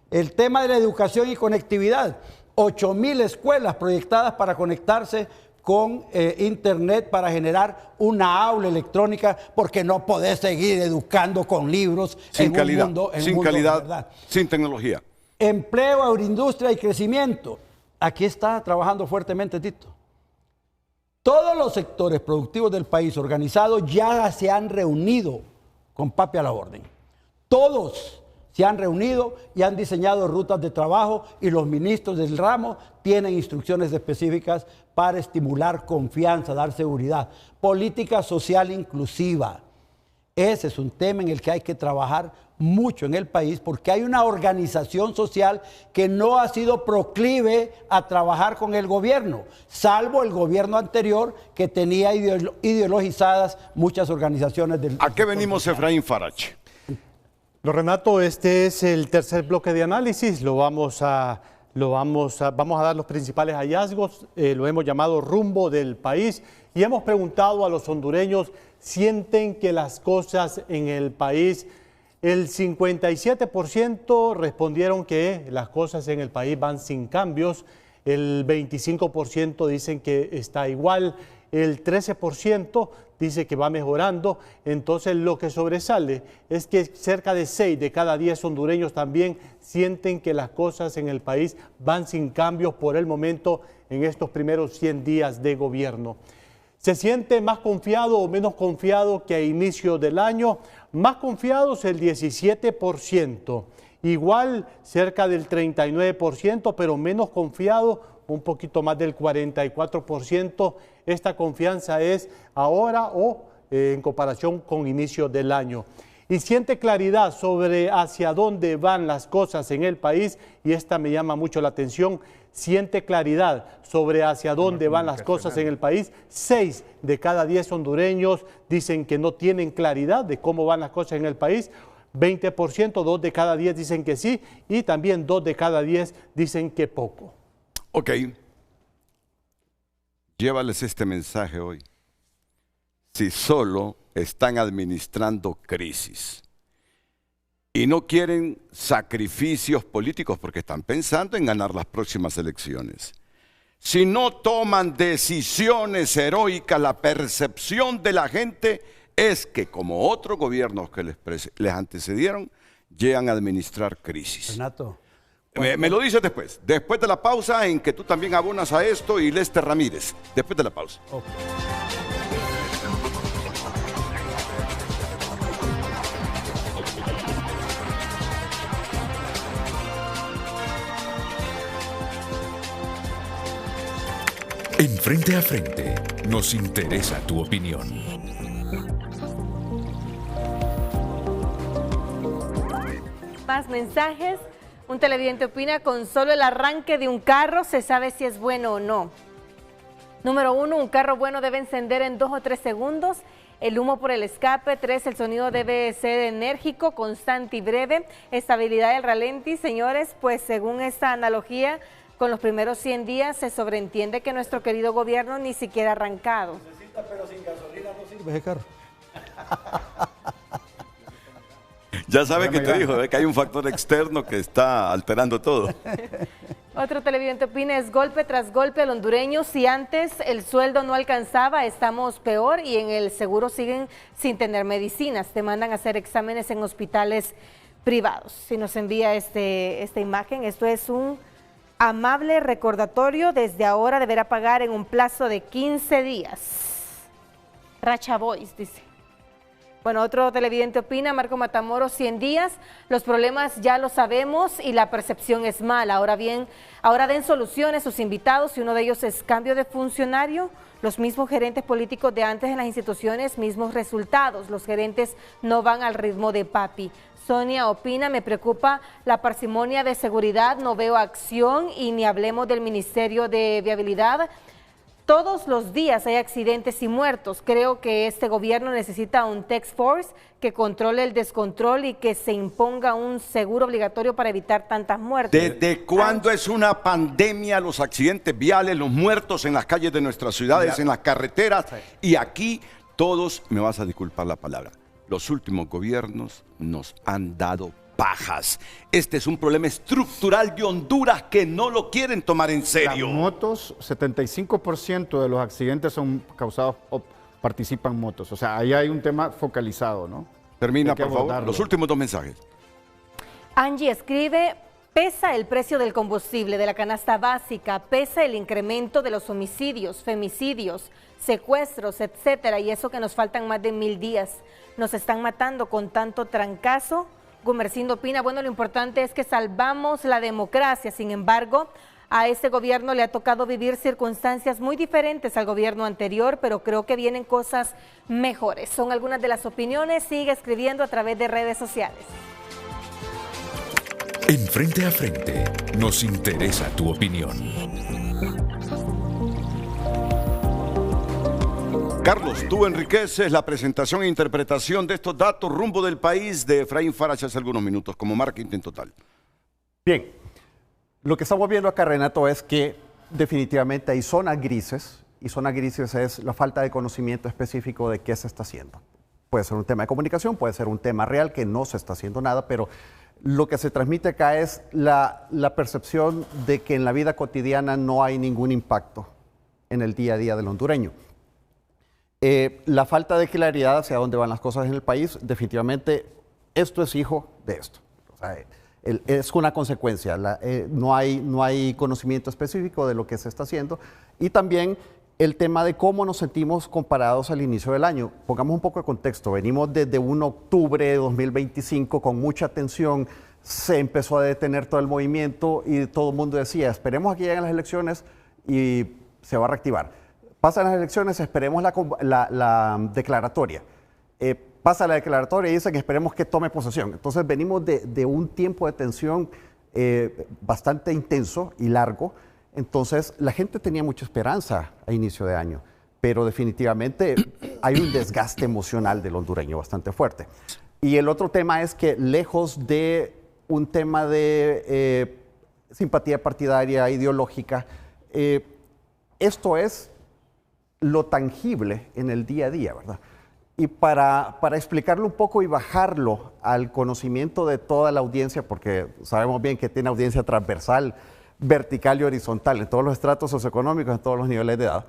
S4: El tema de la educación y conectividad. 8.000 escuelas proyectadas para conectarse con internet para generar una aula electrónica, porque no podés seguir educando con libros
S2: sin calidad,
S4: ¿verdad?
S2: Sin tecnología.
S4: Empleo, agroindustria y crecimiento. Aquí está trabajando fuertemente Tito. Todos los sectores productivos del país organizados ya se han reunido con Papi a la orden. Todos se han reunido y han diseñado rutas de trabajo, y los ministros del ramo tienen instrucciones específicas para estimular confianza, dar seguridad. Política social inclusiva. Ese es un tema en el que hay que trabajar mucho en el país, porque hay una organización social que no ha sido proclive a trabajar con el gobierno, salvo el gobierno anterior, que tenía ideologizadas muchas organizaciones del...
S2: ¿A qué venimos, Efraín Farache?
S5: Renato, este es el tercer bloque de análisis. Vamos a dar los principales hallazgos. Lo hemos llamado rumbo del país, y hemos preguntado a los hondureños, ¿sienten que las cosas en el país? El 57% respondieron que las cosas en el país van sin cambios, el 25% dicen que está igual, el 13% dice que va mejorando. Entonces, lo que sobresale es que cerca de 6 de cada 10 hondureños también sienten que las cosas en el país van sin cambios por el momento en estos primeros 100 días de gobierno. ¿Se siente más confiado o menos confiado que a inicio del año? Más confiados el 17%, igual cerca del 39%, pero menos confiado un poquito más del 44%. Esta confianza es ahora o en comparación con inicio del año. Y siente claridad sobre hacia dónde van las cosas en el país, y esta me llama mucho la atención. Siente claridad sobre hacia dónde van las cosas en el país. 6 de cada 10 hondureños dicen que no tienen claridad de cómo van las cosas en el país. 20%, 2 de cada 10 dicen que sí, y también 2 de cada 10 dicen que poco.
S2: Ok. Llévales este mensaje hoy. Si solo están administrando crisis y no quieren sacrificios políticos porque están pensando en ganar las próximas elecciones, si no toman decisiones heroicas, la percepción de la gente es que, como otros gobiernos que les antecedieron, llegan a administrar crisis.
S4: Renato.
S2: Me lo dices después de la pausa, en que tú también abonas a esto, y Lester Ramírez, después de la pausa.
S4: Okay.
S1: En Frente a Frente, nos interesa tu opinión.
S8: Más mensajes. Un televidente opina: con solo el arranque de un carro se sabe si es bueno o no. Número 1, un carro bueno debe encender en 2 o 3 segundos. El humo por el escape. 3, el sonido debe ser enérgico, constante y breve. Estabilidad del ralentí. Señores, pues según esta analogía, con los primeros 100 días se sobreentiende que nuestro querido gobierno ni siquiera ha arrancado.
S4: Necesita, pero sin gasolina no sirve ese carro.
S2: Ya sabe que te dijo, que hay un factor externo que está alterando todo.
S8: Otro televidente opina: es golpe tras golpe al hondureño. Si antes el sueldo no alcanzaba, estamos peor, y en el seguro siguen sin tener medicinas. Te mandan a hacer exámenes en hospitales privados. Si nos envía esta imagen, esto es un amable recordatorio. Desde ahora deberá pagar en un plazo de 15 días. Racha Boys, dice. Bueno, otro televidente opina: Marco Matamoros, 100 días, los problemas ya lo sabemos y la percepción es mala. Ahora bien, ahora den soluciones sus invitados, y uno de ellos es cambio de funcionario. Los mismos gerentes políticos de antes en las instituciones, mismos resultados. Los gerentes no van al ritmo de Papi. Sonia opina: me preocupa la parsimonia de seguridad, no veo acción, y ni hablemos del Ministerio de Viabilidad. Todos los días hay accidentes y muertos. Creo que este gobierno necesita un task force que controle el descontrol y que se imponga un seguro obligatorio para evitar tantas muertes.
S2: ¿Desde cuándo es una pandemia los accidentes viales, los muertos en las calles de nuestras ciudades, en las carreteras? Y aquí todos, me vas a disculpar la palabra, los últimos gobiernos nos han dado pajas. Este es un problema estructural de Honduras que no lo quieren tomar en serio.
S7: Las motos, 75% de los accidentes son causados o participan motos. O sea, ahí hay un tema focalizado, ¿no?
S2: Termina, por favor, los últimos 2 mensajes.
S8: Angie escribe, pesa el precio del combustible, de la canasta básica, pesa el incremento de los homicidios, femicidios, secuestros, etcétera, y eso que nos faltan más de 1000 días. Nos están matando con tanto trancazo. Gumercindo opina, bueno, lo importante es que salvamos la democracia, sin embargo, a este gobierno le ha tocado vivir circunstancias muy diferentes al gobierno anterior, pero creo que vienen cosas mejores. Son algunas de las opiniones, sigue escribiendo a través de redes sociales.
S1: En Frente a Frente, nos interesa tu opinión.
S2: Carlos, tú enriqueces la presentación e interpretación de estos datos rumbo del país de Efraín Farach hace algunos minutos, como marketing total.
S6: Bien, lo que estamos viendo acá, Renato, es que definitivamente hay zonas grises, y zonas grises es la falta de conocimiento específico de qué se está haciendo. Puede ser un tema de comunicación, puede ser un tema real que no se está haciendo nada, pero lo que se transmite acá es la percepción de que en la vida cotidiana no hay ningún impacto en el día a día del hondureño. La falta de claridad hacia dónde van las cosas en el país, definitivamente esto es hijo de esto. O sea, es una consecuencia, no hay conocimiento específico de lo que se está haciendo, y también el tema de cómo nos sentimos comparados al inicio del año. Pongamos un poco de contexto, venimos desde un octubre de 2025 con mucha tensión, se empezó a detener todo el movimiento y todo el mundo decía, esperemos a que lleguen las elecciones y se va a reactivar. Pasan las elecciones, esperemos la declaratoria. Pasa la declaratoria y dicen que esperemos que tome posesión. Entonces venimos de un tiempo de tensión bastante intenso y largo. Entonces la gente tenía mucha esperanza a inicio de año, pero definitivamente hay un desgaste emocional del hondureño bastante fuerte. Y el otro tema es que lejos de un tema de simpatía partidaria, ideológica, esto es lo tangible en el día a día, ¿verdad? Y para explicarlo un poco y bajarlo al conocimiento de toda la audiencia, porque sabemos bien que tiene audiencia transversal, vertical y horizontal, en todos los estratos socioeconómicos, en todos los niveles de edad,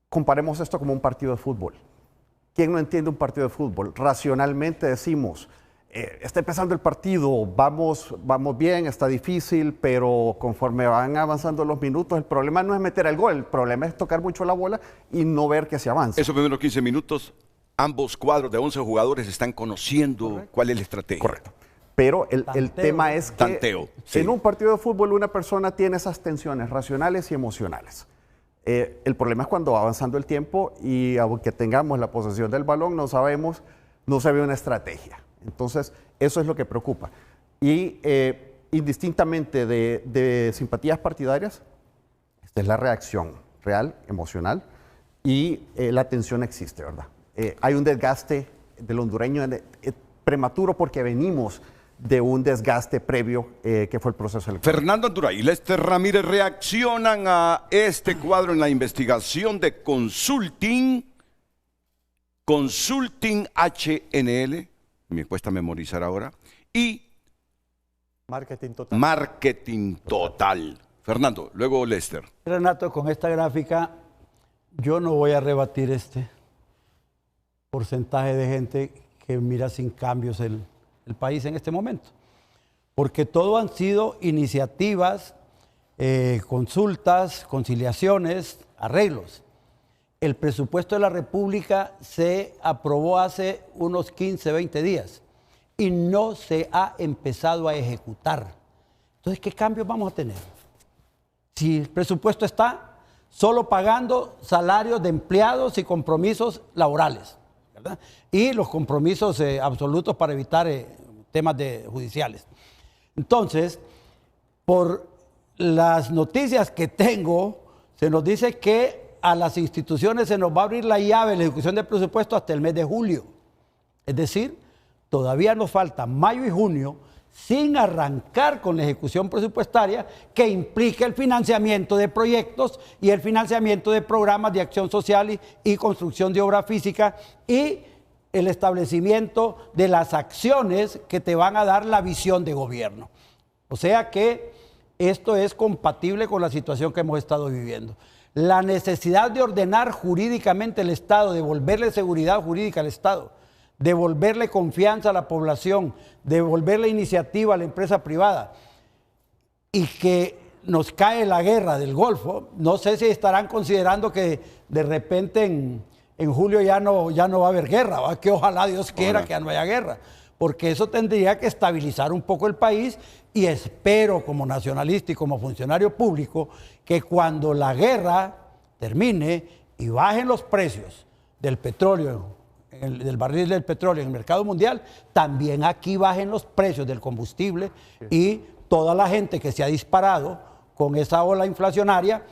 S6: comparemos esto como un partido de fútbol. ¿Quién no entiende un partido de fútbol? Racionalmente decimos, está empezando el partido, vamos bien, está difícil, pero conforme van avanzando los minutos, el problema no es meter el gol, el problema es tocar mucho la bola y no ver que se avanza.
S2: Esos primeros 15 minutos, ambos cuadros de 11 jugadores están conociendo cuál es la estrategia.
S6: Correcto. Pero el tema es que en un partido de fútbol una persona tiene esas tensiones racionales y emocionales. El problema es cuando va avanzando el tiempo y aunque tengamos la posesión del balón, no se ve una estrategia. Entonces, eso es lo que preocupa. Y indistintamente de simpatías partidarias, esta es la reacción real, emocional, y la tensión existe, ¿verdad? Hay un desgaste del hondureño prematuro porque venimos de un desgaste previo que fue el proceso electoral.
S2: Fernando Anturay y Lester Ramírez reaccionan a este cuadro en la investigación de Consulting HNL, me cuesta memorizar ahora, y Marketing Total. Fernando, luego Lester.
S4: Renato, con esta gráfica yo no voy a rebatir este porcentaje de gente que mira sin cambios el país en este momento, porque todo han sido iniciativas, consultas, conciliaciones, arreglos. El presupuesto de la República se aprobó hace unos 15, 20 días y no se ha empezado a ejecutar. Entonces, ¿qué cambios vamos a tener? Si el presupuesto está solo pagando salarios de empleados y compromisos laborales, ¿verdad? Y los compromisos absolutos para evitar temas judiciales. Entonces, por las noticias que tengo, se nos dice que a las instituciones se nos va a abrir la llave de la ejecución del presupuesto hasta el mes de julio. Es decir, todavía nos falta mayo y junio, sin arrancar con la ejecución presupuestaria que implica el financiamiento de proyectos y el financiamiento de programas de acción social y construcción de obra física y el establecimiento de las acciones que te van a dar la visión de gobierno. O sea que esto es compatible con la situación que hemos estado viviendo. La necesidad de ordenar jurídicamente el Estado, devolverle seguridad jurídica al Estado, devolverle confianza a la población, devolverle iniciativa a la empresa privada y que nos cae la guerra del Golfo, no sé si estarán considerando que de repente en julio ya no va a haber guerra, ¿va? Que ojalá Dios quiera que ya no haya guerra, porque eso tendría que estabilizar un poco el país y espero como nacionalista y como funcionario público que cuando la guerra termine y bajen los precios del petróleo, del barril del petróleo en el mercado mundial, también aquí bajen los precios del combustible y toda la gente que se ha disparado con esa ola inflacionaria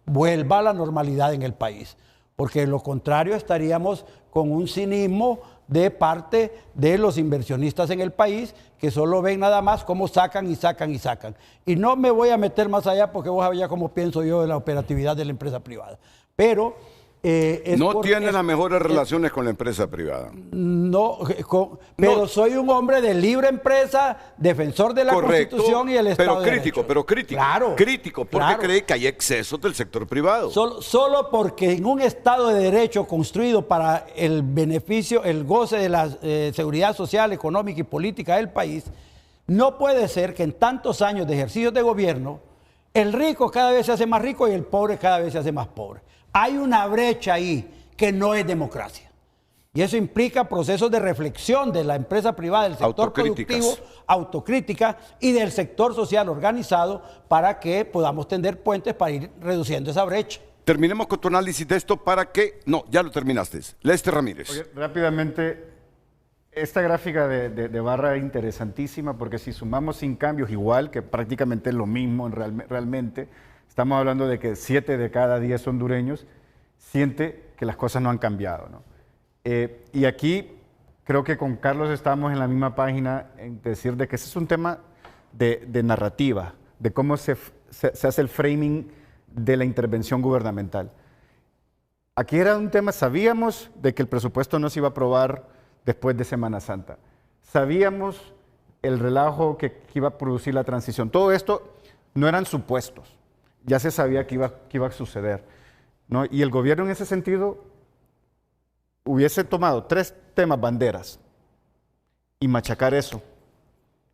S4: vuelva a la normalidad en el país. Porque de lo contrario estaríamos con un cinismo de parte de los inversionistas en el país que solo ven nada más cómo sacan y sacan y sacan. Y no me voy a meter más allá porque vos sabés cómo pienso yo de la operatividad de la empresa privada. Pero
S2: no tiene las mejores relaciones con la empresa privada.
S4: No, pero soy un hombre de libre empresa, defensor de la Constitución y el Estado de Derecho.
S2: Pero crítico,
S4: claro,
S2: crítico, porque cree que hay excesos del sector privado.
S4: Solo porque en un Estado de Derecho construido para el beneficio, el goce de la seguridad social, económica y política del país, no puede ser que en tantos años de ejercicio de gobierno, el rico cada vez se hace más rico y el pobre cada vez se hace más pobre. Hay una brecha ahí que no es democracia. Y eso implica procesos de reflexión de la empresa privada, del sector productivo, autocrítica y del sector social organizado para que podamos tender puentes para ir reduciendo esa brecha.
S2: Terminemos con tu análisis de esto para que... No, ya lo terminaste. Lester Ramírez.
S7: Oye, rápidamente, esta gráfica de barra es interesantísima porque si sumamos sin cambios igual, que prácticamente es lo mismo realmente, estamos hablando de que 7 de cada 10 hondureños siente que las cosas no han cambiado, ¿no? Y aquí creo que con Carlos estamos en la misma página en decir de que ese es un tema de narrativa, de cómo se hace el framing de la intervención gubernamental. Aquí era un tema, sabíamos de que el presupuesto no se iba a aprobar después de Semana Santa. Sabíamos el relajo que iba a producir la transición. Todo esto no eran supuestos. Ya se sabía que iba a suceder, ¿no? Y el gobierno en ese sentido hubiese tomado 3 temas banderas y machacar eso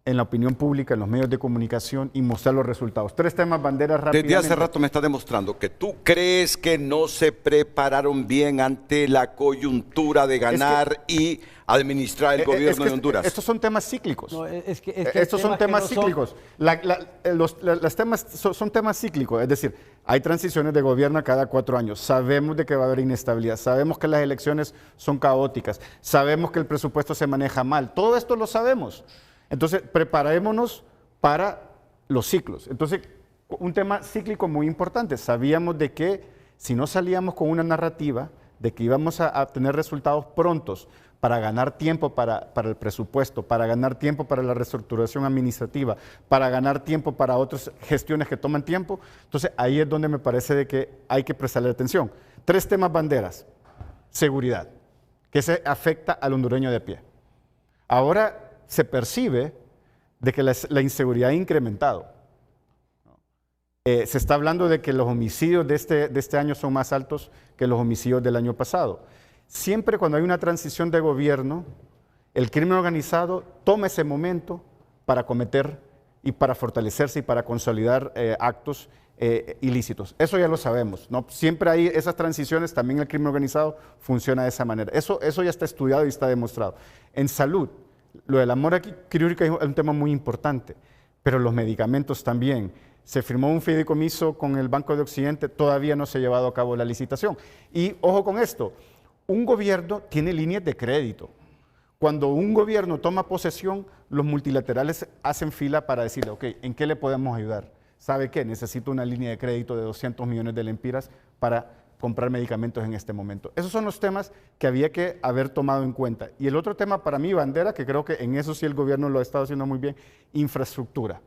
S7: en la opinión pública, en los medios de comunicación y mostrar los resultados. 3 temas banderas rápidamente.
S2: Desde hace rato me está demostrando que tú crees que no se prepararon bien ante la coyuntura de ganar y administrar el gobierno de Honduras.
S7: Estos son temas cíclicos. No, estos son temas cíclicos. Los temas son temas cíclicos, es decir, hay transiciones de gobierno cada 4 años. Sabemos de que va a haber inestabilidad, sabemos que las elecciones son caóticas, sabemos que el presupuesto se maneja mal. Todo esto lo sabemos. Entonces, preparémonos para los ciclos. Entonces, un tema cíclico muy importante. Sabíamos de que si no salíamos con una narrativa de que íbamos a tener resultados prontos para ganar tiempo para el presupuesto, para ganar tiempo para la reestructuración administrativa, para ganar tiempo para otras gestiones que toman tiempo, entonces ahí es donde me parece de que hay que prestarle atención. 3 temas banderas. Seguridad, que se afecta al hondureño de a pie. Ahora se percibe de que la inseguridad ha incrementado. Se está hablando de que los homicidios de este año son más altos que los homicidios del año pasado. Siempre cuando hay una transición de gobierno, el crimen organizado toma ese momento para cometer y para fortalecerse y para consolidar actos ilícitos. Eso ya lo sabemos, ¿no? Siempre hay esas transiciones, también el crimen organizado funciona de esa manera. Eso ya está estudiado y está demostrado. En salud, lo de la mora quirúrgica es un tema muy importante, pero los medicamentos también. Se firmó un fideicomiso con el Banco de Occidente, todavía no se ha llevado a cabo la licitación. Y ojo con esto, un gobierno tiene líneas de crédito. Cuando un gobierno toma posesión, los multilaterales hacen fila para decirle, ok, ¿en qué le podemos ayudar? ¿Sabe qué? Necesito una línea de crédito de 200 millones de lempiras para comprar medicamentos en este momento. Esos son los temas que había que haber tomado en cuenta. Y el otro tema para mí, bandera, que creo que en eso sí el gobierno lo ha estado haciendo muy bien, infraestructura.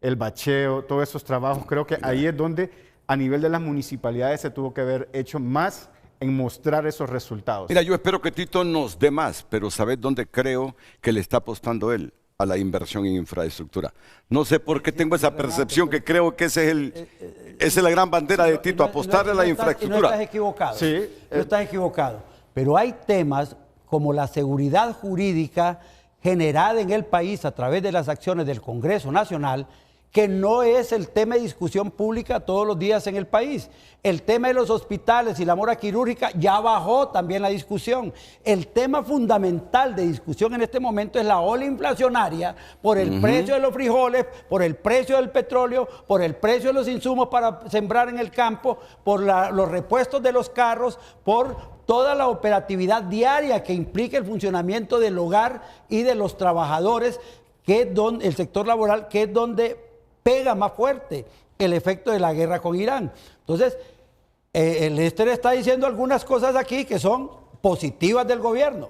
S7: El bacheo, todos esos trabajos, creo que ahí es donde a nivel de las municipalidades se tuvo que haber hecho más en mostrar esos resultados.
S2: Mira, yo espero que Tito nos dé más, pero ¿sabes dónde creo que le está apostando él? A la inversión en infraestructura. No sé por qué tengo esa percepción que creo que esa es la gran bandera de Tito, apostarle a la infraestructura.
S4: No estás equivocado, sí, no estás equivocado. Pero hay temas como la seguridad jurídica generada en el país a través de las acciones del Congreso Nacional, que no es el tema de discusión pública todos los días en el país. El tema de los hospitales y la mora quirúrgica ya bajó también la discusión. El tema fundamental de discusión en este momento es la ola inflacionaria por el precio de los frijoles, por el precio del petróleo, por el precio de los insumos para sembrar en el campo, por los repuestos de los carros, por toda la operatividad diaria que implica el funcionamiento del hogar y de los trabajadores, que es donde, el sector laboral, que es donde pega más fuerte el efecto de la guerra con Irán. Entonces, el Lester está diciendo algunas cosas aquí que son positivas del gobierno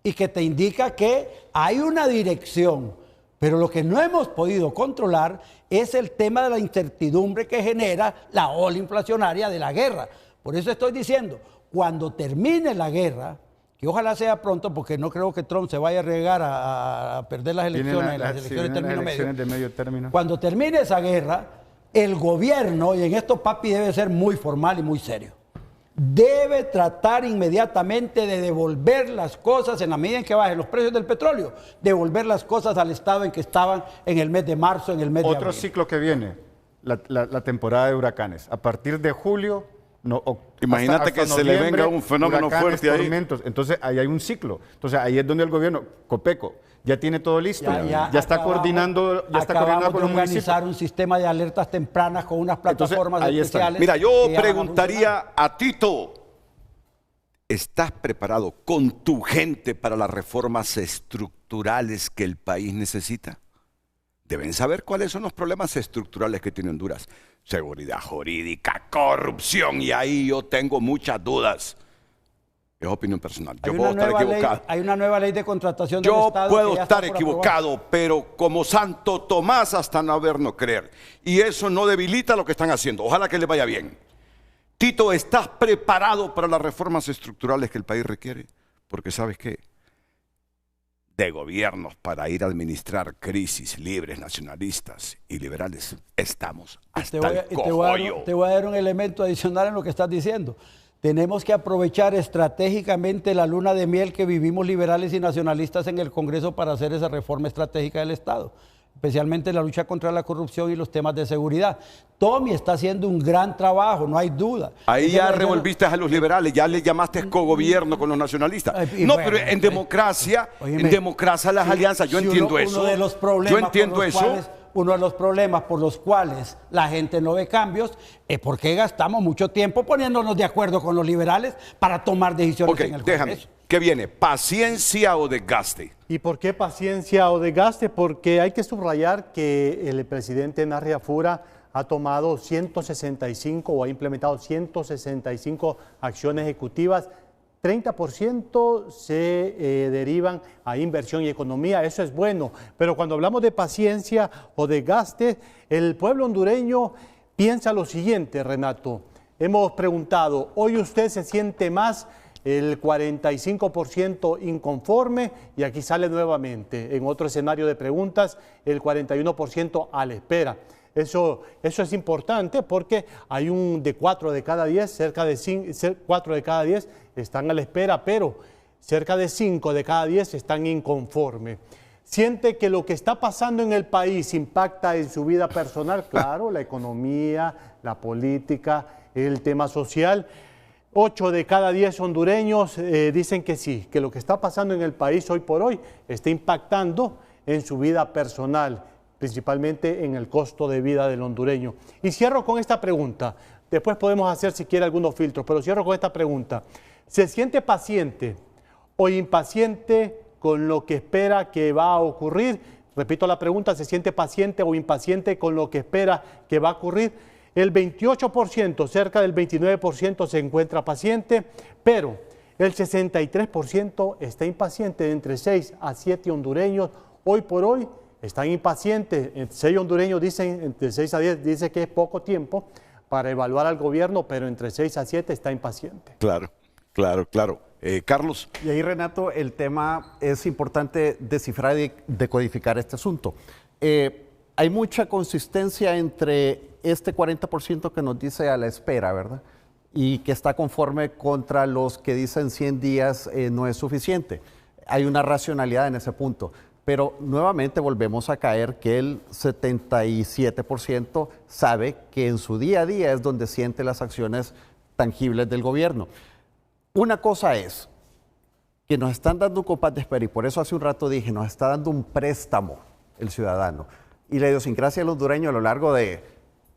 S4: y que te indica que hay una dirección, pero lo que no hemos podido controlar es el tema de la incertidumbre que genera la ola inflacionaria de la guerra. Por eso estoy diciendo, cuando termine la guerra, que ojalá sea pronto, porque no creo que Trump se vaya a arriesgar a perder las elecciones,
S7: de medio término.
S4: Cuando termine esa guerra, el gobierno, y en esto papi debe ser muy formal y muy serio, debe tratar inmediatamente de devolver las cosas en la medida en que bajen los precios del petróleo, devolver las cosas al estado en que estaban en el mes de marzo, en el mes de abril.
S7: Otro ciclo que viene, la temporada de huracanes. A partir de julio,
S2: imagínate que se le venga un fenómeno fuerte ahí.
S7: Tormentos. Entonces ahí hay un ciclo. Entonces ahí es donde el gobierno, Copeco, ya tiene todo listo. Ya está coordinando, con los municipios.
S4: Organizar un sistema de alertas tempranas con unas plataformas especiales.
S2: Mira, yo preguntaría a Tito, ¿estás preparado con tu gente para las reformas estructurales que el país necesita? Deben saber cuáles son los problemas estructurales que tiene Honduras. Seguridad jurídica, corrupción, y ahí yo tengo muchas dudas. Es opinión personal. Yo puedo estar equivocado.
S4: Hay una nueva ley de contratación del Estado.
S2: Yo puedo estar equivocado, pero como Santo Tomás hasta no haber no creer. Y eso no debilita lo que están haciendo. Ojalá que les vaya bien. Tito, ¿estás preparado para las reformas estructurales que el país requiere? Porque ¿sabes qué? De gobiernos para ir a administrar crisis libres, nacionalistas y liberales, estamos hasta el cogollo.
S4: Te voy a dar un elemento adicional en lo que estás diciendo. Tenemos que aprovechar estratégicamente la luna de miel que vivimos liberales y nacionalistas en el Congreso para hacer esa reforma estratégica del Estado, especialmente la lucha contra la corrupción y los temas de seguridad. Tommy está haciendo un gran trabajo, no hay duda.
S2: Ahí ya revolviste a los liberales, ya le llamaste cogobierno con los nacionalistas. No, bueno, pero en democracia, las alianzas, yo entiendo eso. Yo entiendo eso.
S4: Uno de los problemas por los cuales la gente no ve cambios es porque gastamos mucho tiempo poniéndonos de acuerdo con los liberales para tomar decisiones en el Congreso.
S2: Déjame. ¿Qué viene? ¿Paciencia o desgaste?
S5: ¿Y por qué paciencia o desgaste? Porque hay que subrayar que el presidente Narria Fura ha tomado 165 o ha implementado 165 acciones ejecutivas. 30% se derivan a inversión y economía, eso es bueno. Pero cuando hablamos de paciencia o desgaste, el pueblo hondureño piensa lo siguiente, Renato. Hemos preguntado, ¿hoy usted se siente más? El 45% inconforme, y aquí sale nuevamente en otro escenario de preguntas el 41% a la espera. Eso es importante porque hay de 4 de cada 10, cerca de 4 de cada 10 están a la espera, pero cerca de 5 de cada 10 están inconformes. ¿Siente que lo que está pasando en el país impacta en su vida personal? Claro, la economía, la política, el tema social. 8 de cada 10 hondureños dicen que sí, que lo que está pasando en el país hoy por hoy está impactando en su vida personal, principalmente en el costo de vida del hondureño. Y cierro con esta pregunta. Después podemos hacer si quiere algunos filtros, pero cierro con esta pregunta. ¿Se siente paciente o impaciente con lo que espera que va a ocurrir? Repito la pregunta, ¿se siente paciente o impaciente con lo que espera que va a ocurrir? El 28%, cerca del 29% se encuentra paciente, pero el 63% está impaciente. De entre 6 a 7 hondureños, hoy por hoy, están impacientes. 6 hondureños dicen, entre 6 a 10, dice que es poco tiempo para evaluar al gobierno, pero entre 6 a 7 está impaciente.
S2: Claro, claro, claro. Carlos.
S6: Y ahí, Renato, el tema es importante descifrar y decodificar este asunto. Hay mucha consistencia entre este 40% que nos dice a la espera, ¿verdad? Y que está conforme contra los que dicen 100 días no es suficiente. Hay una racionalidad en ese punto. Pero nuevamente volvemos a caer que el 77% sabe que en su día a día es donde siente las acciones tangibles del gobierno. Una cosa es que nos están dando un compás de espera, y por eso hace un rato dije, nos está dando un préstamo el ciudadano. Y la idiosincrasia del hondureño a lo largo de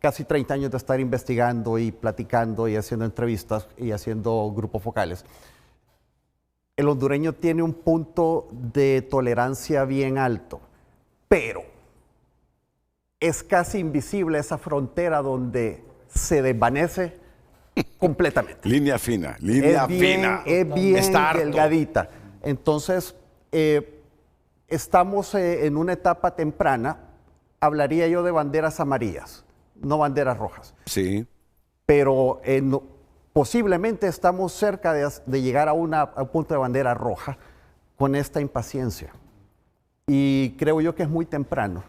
S6: casi 30 años de estar investigando y platicando y haciendo entrevistas y haciendo grupos focales, el hondureño tiene un punto de tolerancia bien alto, pero es casi invisible esa frontera donde se desvanece completamente.
S2: Línea fina, línea fina.
S6: Es bien delgadita. Entonces, estamos en una etapa temprana, hablaría yo de banderas amarillas, no banderas rojas.
S2: Sí.
S6: Pero posiblemente estamos cerca de llegar a un punto de bandera roja con esta impaciencia. Y creo yo que es muy temprano.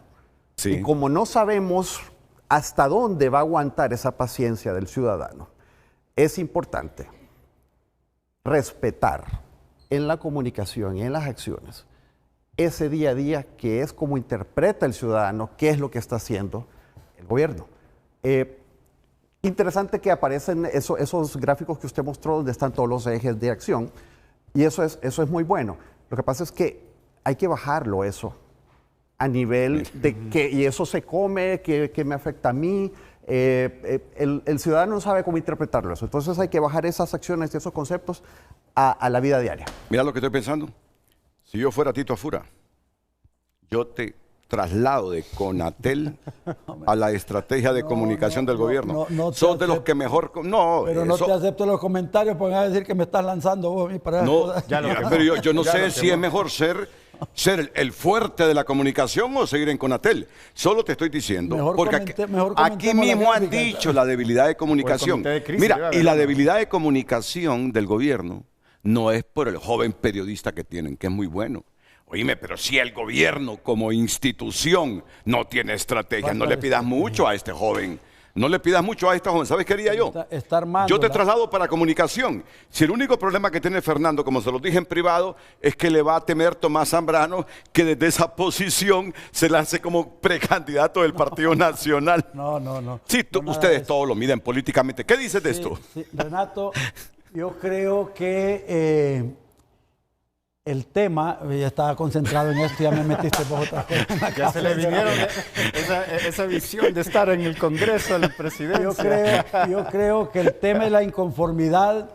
S2: Sí.
S6: Y como no sabemos hasta dónde va a aguantar esa paciencia del ciudadano, es importante respetar en la comunicación y en las acciones ese día a día que es como interpreta el ciudadano, qué es lo que está haciendo el gobierno. Interesante que aparecen esos gráficos que usted mostró donde están todos los ejes de acción, y eso es muy bueno. Lo que pasa es que hay que bajarlo eso a nivel de que, y eso se come, que me afecta a mí. El ciudadano no sabe cómo interpretarlo eso. Entonces hay que bajar esas acciones y esos conceptos a la vida diaria.
S2: Mira lo que estoy pensando. Si yo fuera Tito Afura, yo te traslado de Conatel a la estrategia de comunicación del gobierno. Sos de los que mejor... No,
S4: pero no te acepto los comentarios, porque van a decir que me estás lanzando vos a mí para...
S2: No, pero yo no sé si es mejor ser el fuerte de la comunicación o seguir en Conatel. Solo te estoy diciendo, porque aquí mismo han dicho la debilidad de comunicación. Mira, y la debilidad de comunicación del gobierno no es por el joven periodista que tienen, que es muy bueno. Oíme, pero si el gobierno como institución no tiene estrategia, no le pidas mucho a este joven. No le pidas mucho a esta joven. ¿Sabes qué haría yo? Yo te traslado para comunicación. Si el único problema que tiene Fernando, como se lo dije en privado, es que le va a temer Tomás Zambrano que desde esa posición se lance como precandidato del Partido Nacional.
S4: No.
S2: Sí, ustedes todos lo miden políticamente. ¿Qué dices de esto?
S4: Sí, Renato, yo creo que el tema, ya estaba concentrado en esto, ya me metiste por otra cosa.
S7: Ya se le vinieron esa visión de estar en el Congreso, en la presidencia.
S4: Yo creo que el tema de la inconformidad,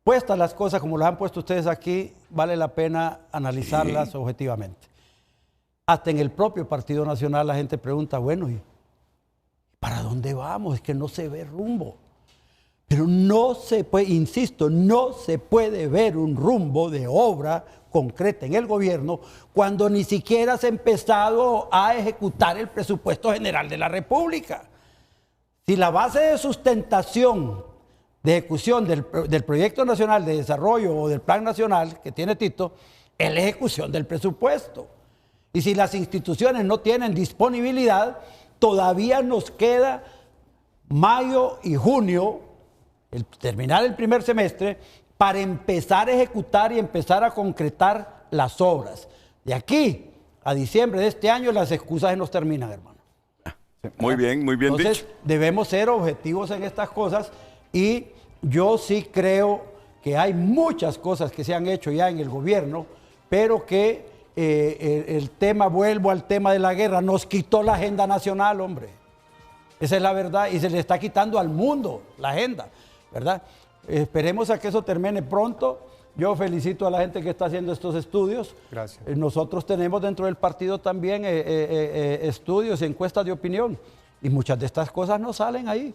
S4: puestas las cosas como las han puesto ustedes aquí, vale la pena analizarlas objetivamente. Hasta en el propio Partido Nacional la gente pregunta, bueno, ¿y para dónde vamos? Es que no se ve rumbo. Pero no se puede, insisto, no se puede ver un rumbo de obra concreta en el gobierno cuando ni siquiera se ha empezado a ejecutar el presupuesto general de la República. Si la base de sustentación de ejecución del Proyecto Nacional de Desarrollo o del Plan Nacional que tiene Tito es la ejecución del presupuesto. Y si las instituciones no tienen disponibilidad, todavía nos queda mayo y junio, terminar el primer semestre, para empezar a ejecutar y empezar a concretar las obras. De aquí a diciembre de este año las excusas nos terminan, hermano.
S2: Muy bien
S4: Entonces,
S2: dicho.
S4: debemos ser objetivos en estas cosas, y yo sí creo que hay muchas cosas que se han hecho ya en el gobierno, pero que el tema, vuelvo al tema de la guerra, nos quitó la agenda nacional, hombre. Esa es la verdad, y se le está quitando al mundo la agenda, ¿verdad? Esperemos a que eso termine pronto. Yo felicito a la gente que está haciendo estos estudios.
S5: Gracias.
S4: Nosotros tenemos dentro del partido también estudios y encuestas de opinión. Y muchas de estas cosas no salen ahí,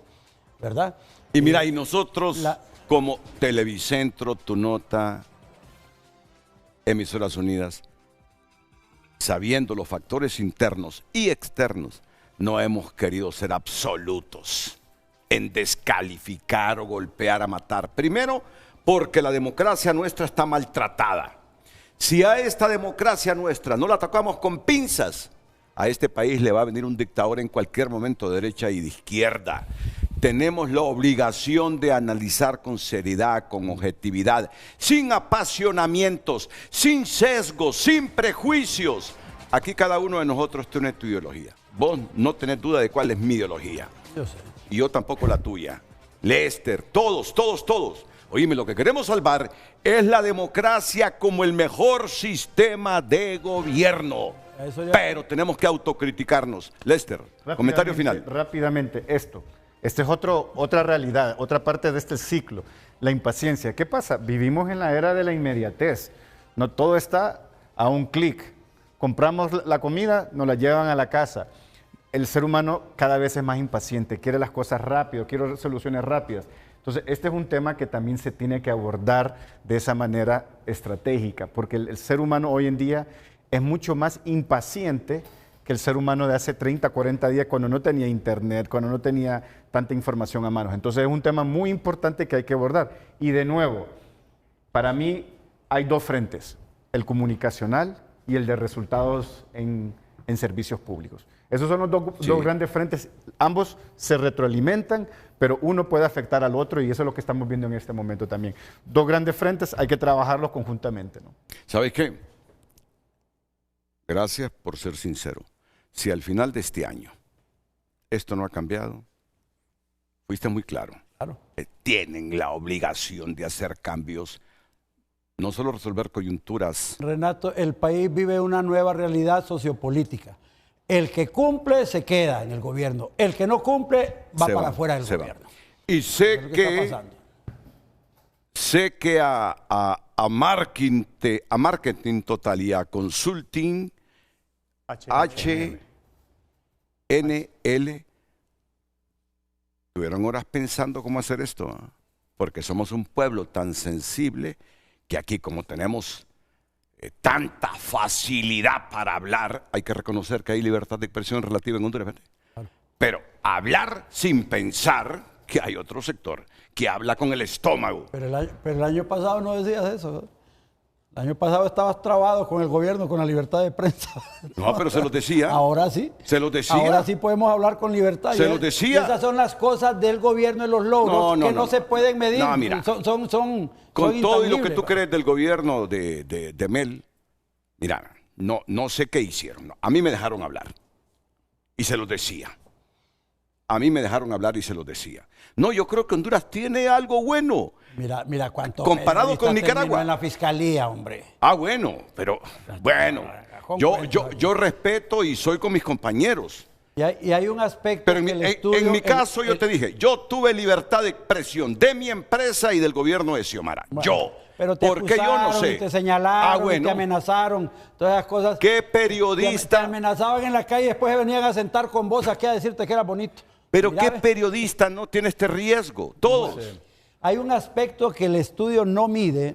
S4: ¿verdad?
S2: Y mira, y nosotros como Televicentro, Tu Nota, Emisoras Unidas, sabiendo los factores internos y externos, no hemos querido ser absolutos en descalificar o golpear a matar. Primero, porque la democracia nuestra está maltratada. Si a esta democracia nuestra no la atacamos con pinzas, a este país le va a venir un dictador en cualquier momento, de derecha y de izquierda. Tenemos la obligación de analizar con seriedad, con objetividad, sin apasionamientos, sin sesgos, sin prejuicios. Aquí cada uno de nosotros tiene tu ideología. Vos no tenés duda de cuál es mi ideología.
S4: Yo sé.
S2: Y yo tampoco la tuya. Lester, todos. Oíme, lo que queremos salvar es la democracia como el mejor sistema de gobierno. Pero tenemos que autocriticarnos. Lester, comentario final.
S7: Rápidamente, esta es otra realidad, otra parte de este ciclo, la impaciencia. ¿Qué pasa? Vivimos en la era de la inmediatez. No todo está a un clic. Compramos la comida, nos la llevan a la casa. El ser humano cada vez es más impaciente, quiere las cosas rápido, quiere soluciones rápidas. Entonces, este es un tema que también se tiene que abordar de esa manera estratégica, porque el ser humano hoy en día es mucho más impaciente que el ser humano de hace 30, 40 días cuando no tenía internet, cuando no tenía tanta información a mano. Entonces, es un tema muy importante que hay que abordar. Y de nuevo, para mí hay dos frentes, el comunicacional y el de resultados en servicios públicos. Esos son los dos grandes frentes, ambos se retroalimentan, pero uno puede afectar al otro y eso es lo que estamos viendo en este momento también. Dos grandes frentes, hay que trabajarlos conjuntamente, ¿no?
S2: ¿Sabes qué? Gracias por ser sincero. Si al final de este año esto no ha cambiado, fuiste muy claro.
S4: Claro.
S2: Tienen la obligación de hacer cambios, no solo resolver coyunturas.
S4: Renato, el país vive una nueva realidad sociopolítica. El que cumple se queda en el gobierno. El que no cumple va para afuera del gobierno.
S2: Y sé que a Marketing Total y a Consulting HNL tuvieron horas pensando cómo hacer esto, ¿eh? Porque somos un pueblo tan sensible que aquí, como tenemos tanta facilidad para hablar, hay que reconocer que hay libertad de expresión relativa en Honduras. Claro. Pero hablar sin pensar que hay otro sector que habla con el estómago.
S4: Pero el año pasado no decías eso. El año pasado estabas trabado con el gobierno, con la libertad de prensa.
S2: No, pero se los decía.
S4: Ahora sí.
S2: Se los decía.
S4: Ahora sí podemos hablar con libertad.
S2: Se los decía.
S4: Y esas son las cosas del gobierno y los logros que no se pueden medir.
S2: No, mira. Con todo y lo que tú crees del gobierno de Mel, mira, no sé qué hicieron. No. A mí me dejaron hablar. Y se los decía. A mí me dejaron hablar y se los decía. No, yo creo que Honduras tiene algo bueno.
S4: Mira cuánto
S2: comparado con Nicaragua
S4: en la fiscalía, hombre.
S2: Ah, bueno, pero bueno, yo respeto y soy con mis compañeros.
S4: Y hay un aspecto.
S2: Pero en mi caso yo te dije, yo tuve libertad de expresión de mi empresa y del gobierno de Xiomara. Bueno, yo.
S4: Pero te
S2: porque yo no sé.
S4: Te señalaron, te amenazaron, todas esas cosas.
S2: ¿Qué periodista?
S4: Te amenazaban en la calle y después se venían a sentar con vos aquí a decirte que era bonito.
S2: Pero mira, ¿qué periodista no tiene este riesgo? Todos.
S4: No sé. Hay un aspecto que el estudio no mide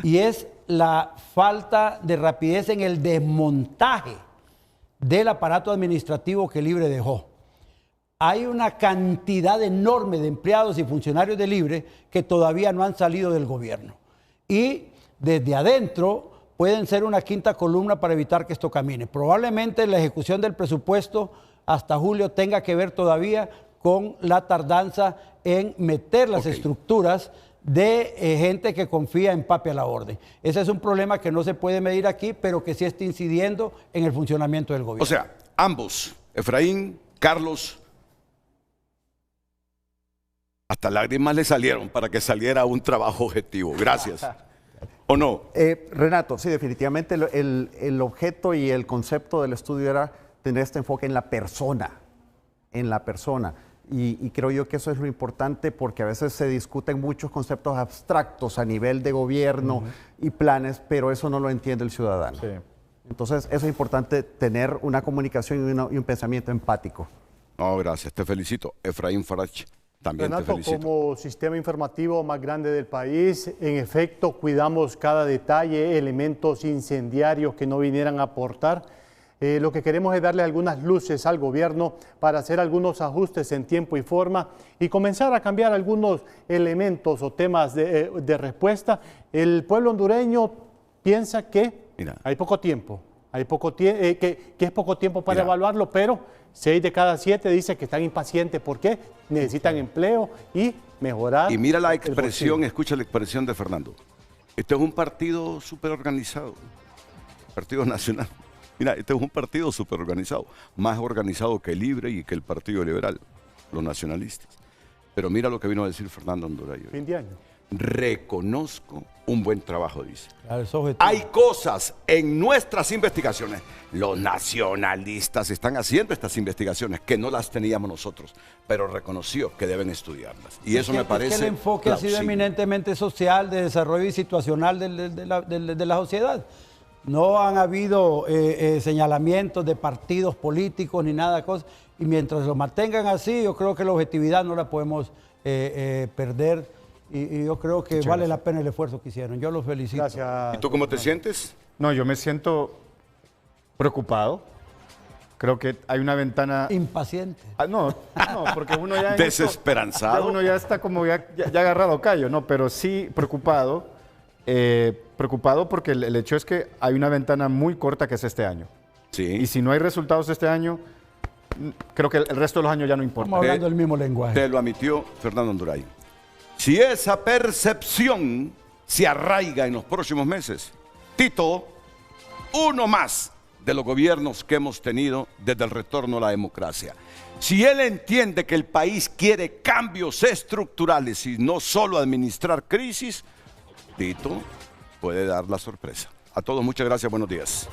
S4: y es la falta de rapidez en el desmontaje del aparato administrativo que Libre dejó. Hay una cantidad enorme de empleados y funcionarios de Libre que todavía no han salido del gobierno. Y desde adentro pueden ser una quinta columna para evitar que esto camine. Probablemente la ejecución del presupuesto hasta julio tenga que ver todavía con la tardanza en meter las estructuras de gente que confía en papi a la orden. Ese es un problema que no se puede medir aquí, pero que sí está incidiendo en el funcionamiento del gobierno.
S2: O sea, ambos, Efraín, Carlos, hasta lágrimas le salieron para que saliera un trabajo objetivo. Gracias. ¿O no?
S6: Renato, sí, definitivamente el objeto y el concepto del estudio era tener este enfoque en la persona, Y creo yo que eso es lo importante porque a veces se discuten muchos conceptos abstractos a nivel de gobierno y planes, pero eso no lo entiende el ciudadano. Sí. Entonces, eso es importante, tener una comunicación y un pensamiento empático.
S2: No, gracias, te felicito. Efraín Farach, también
S5: Renato,
S2: te felicito.
S5: como sistema informativo más grande del país, en efecto, cuidamos cada detalle, elementos incendiarios que no vinieran a aportar. Lo que queremos es darle algunas luces al gobierno para hacer algunos ajustes en tiempo y forma y comenzar a cambiar algunos elementos o temas de respuesta. El pueblo hondureño piensa que hay poco tiempo, que es poco tiempo para evaluarlo, pero 6 de cada 7 dice que están impacientes. ¿Por qué? Necesitan empleo y mejorar.
S2: Y mira la expresión, escucha la expresión de Fernando. Este es un partido súper organizado, Partido Nacional. Mira, este es un partido súper organizado, más organizado que el Libre y que el Partido Liberal, los nacionalistas. Pero mira lo que vino a decir Fernando Andoray.
S5: Fin de año.
S2: Reconozco un buen trabajo, dice.
S4: Claro,
S2: hay cosas en nuestras investigaciones. Los nacionalistas están haciendo estas investigaciones que no las teníamos nosotros, pero reconoció que deben estudiarlas. Y eso me parece
S4: es que el enfoque ha sido eminentemente social, de desarrollo y situacional de la sociedad. No han habido señalamientos de partidos políticos ni nada de cosas. Y mientras lo mantengan así, yo creo que la objetividad no la podemos perder. Y yo creo que vale la pena el esfuerzo que hicieron. Yo los felicito.
S5: Gracias.
S2: ¿Y tú cómo te sientes?
S7: No, yo me siento preocupado. Creo que hay una ventana...
S4: Impaciente.
S7: No, porque uno ya...
S2: Desesperanzado.
S7: Ya uno ya está como ya agarrado callo, ¿no? Pero sí preocupado. Preocupado porque el hecho es que hay una ventana muy corta que es este año.
S2: Sí.
S7: Y si no hay resultados este año, creo que el resto de los años ya no importa.
S4: Estamos hablando del mismo lenguaje.
S2: Te lo admitió Fernando Andoray. Si esa percepción se arraiga en los próximos meses, Tito, uno más de los gobiernos que hemos tenido desde el retorno a la democracia. Si él entiende que el país quiere cambios estructurales y no solo administrar crisis, Tito puede dar la sorpresa. A todos muchas gracias, buenos días.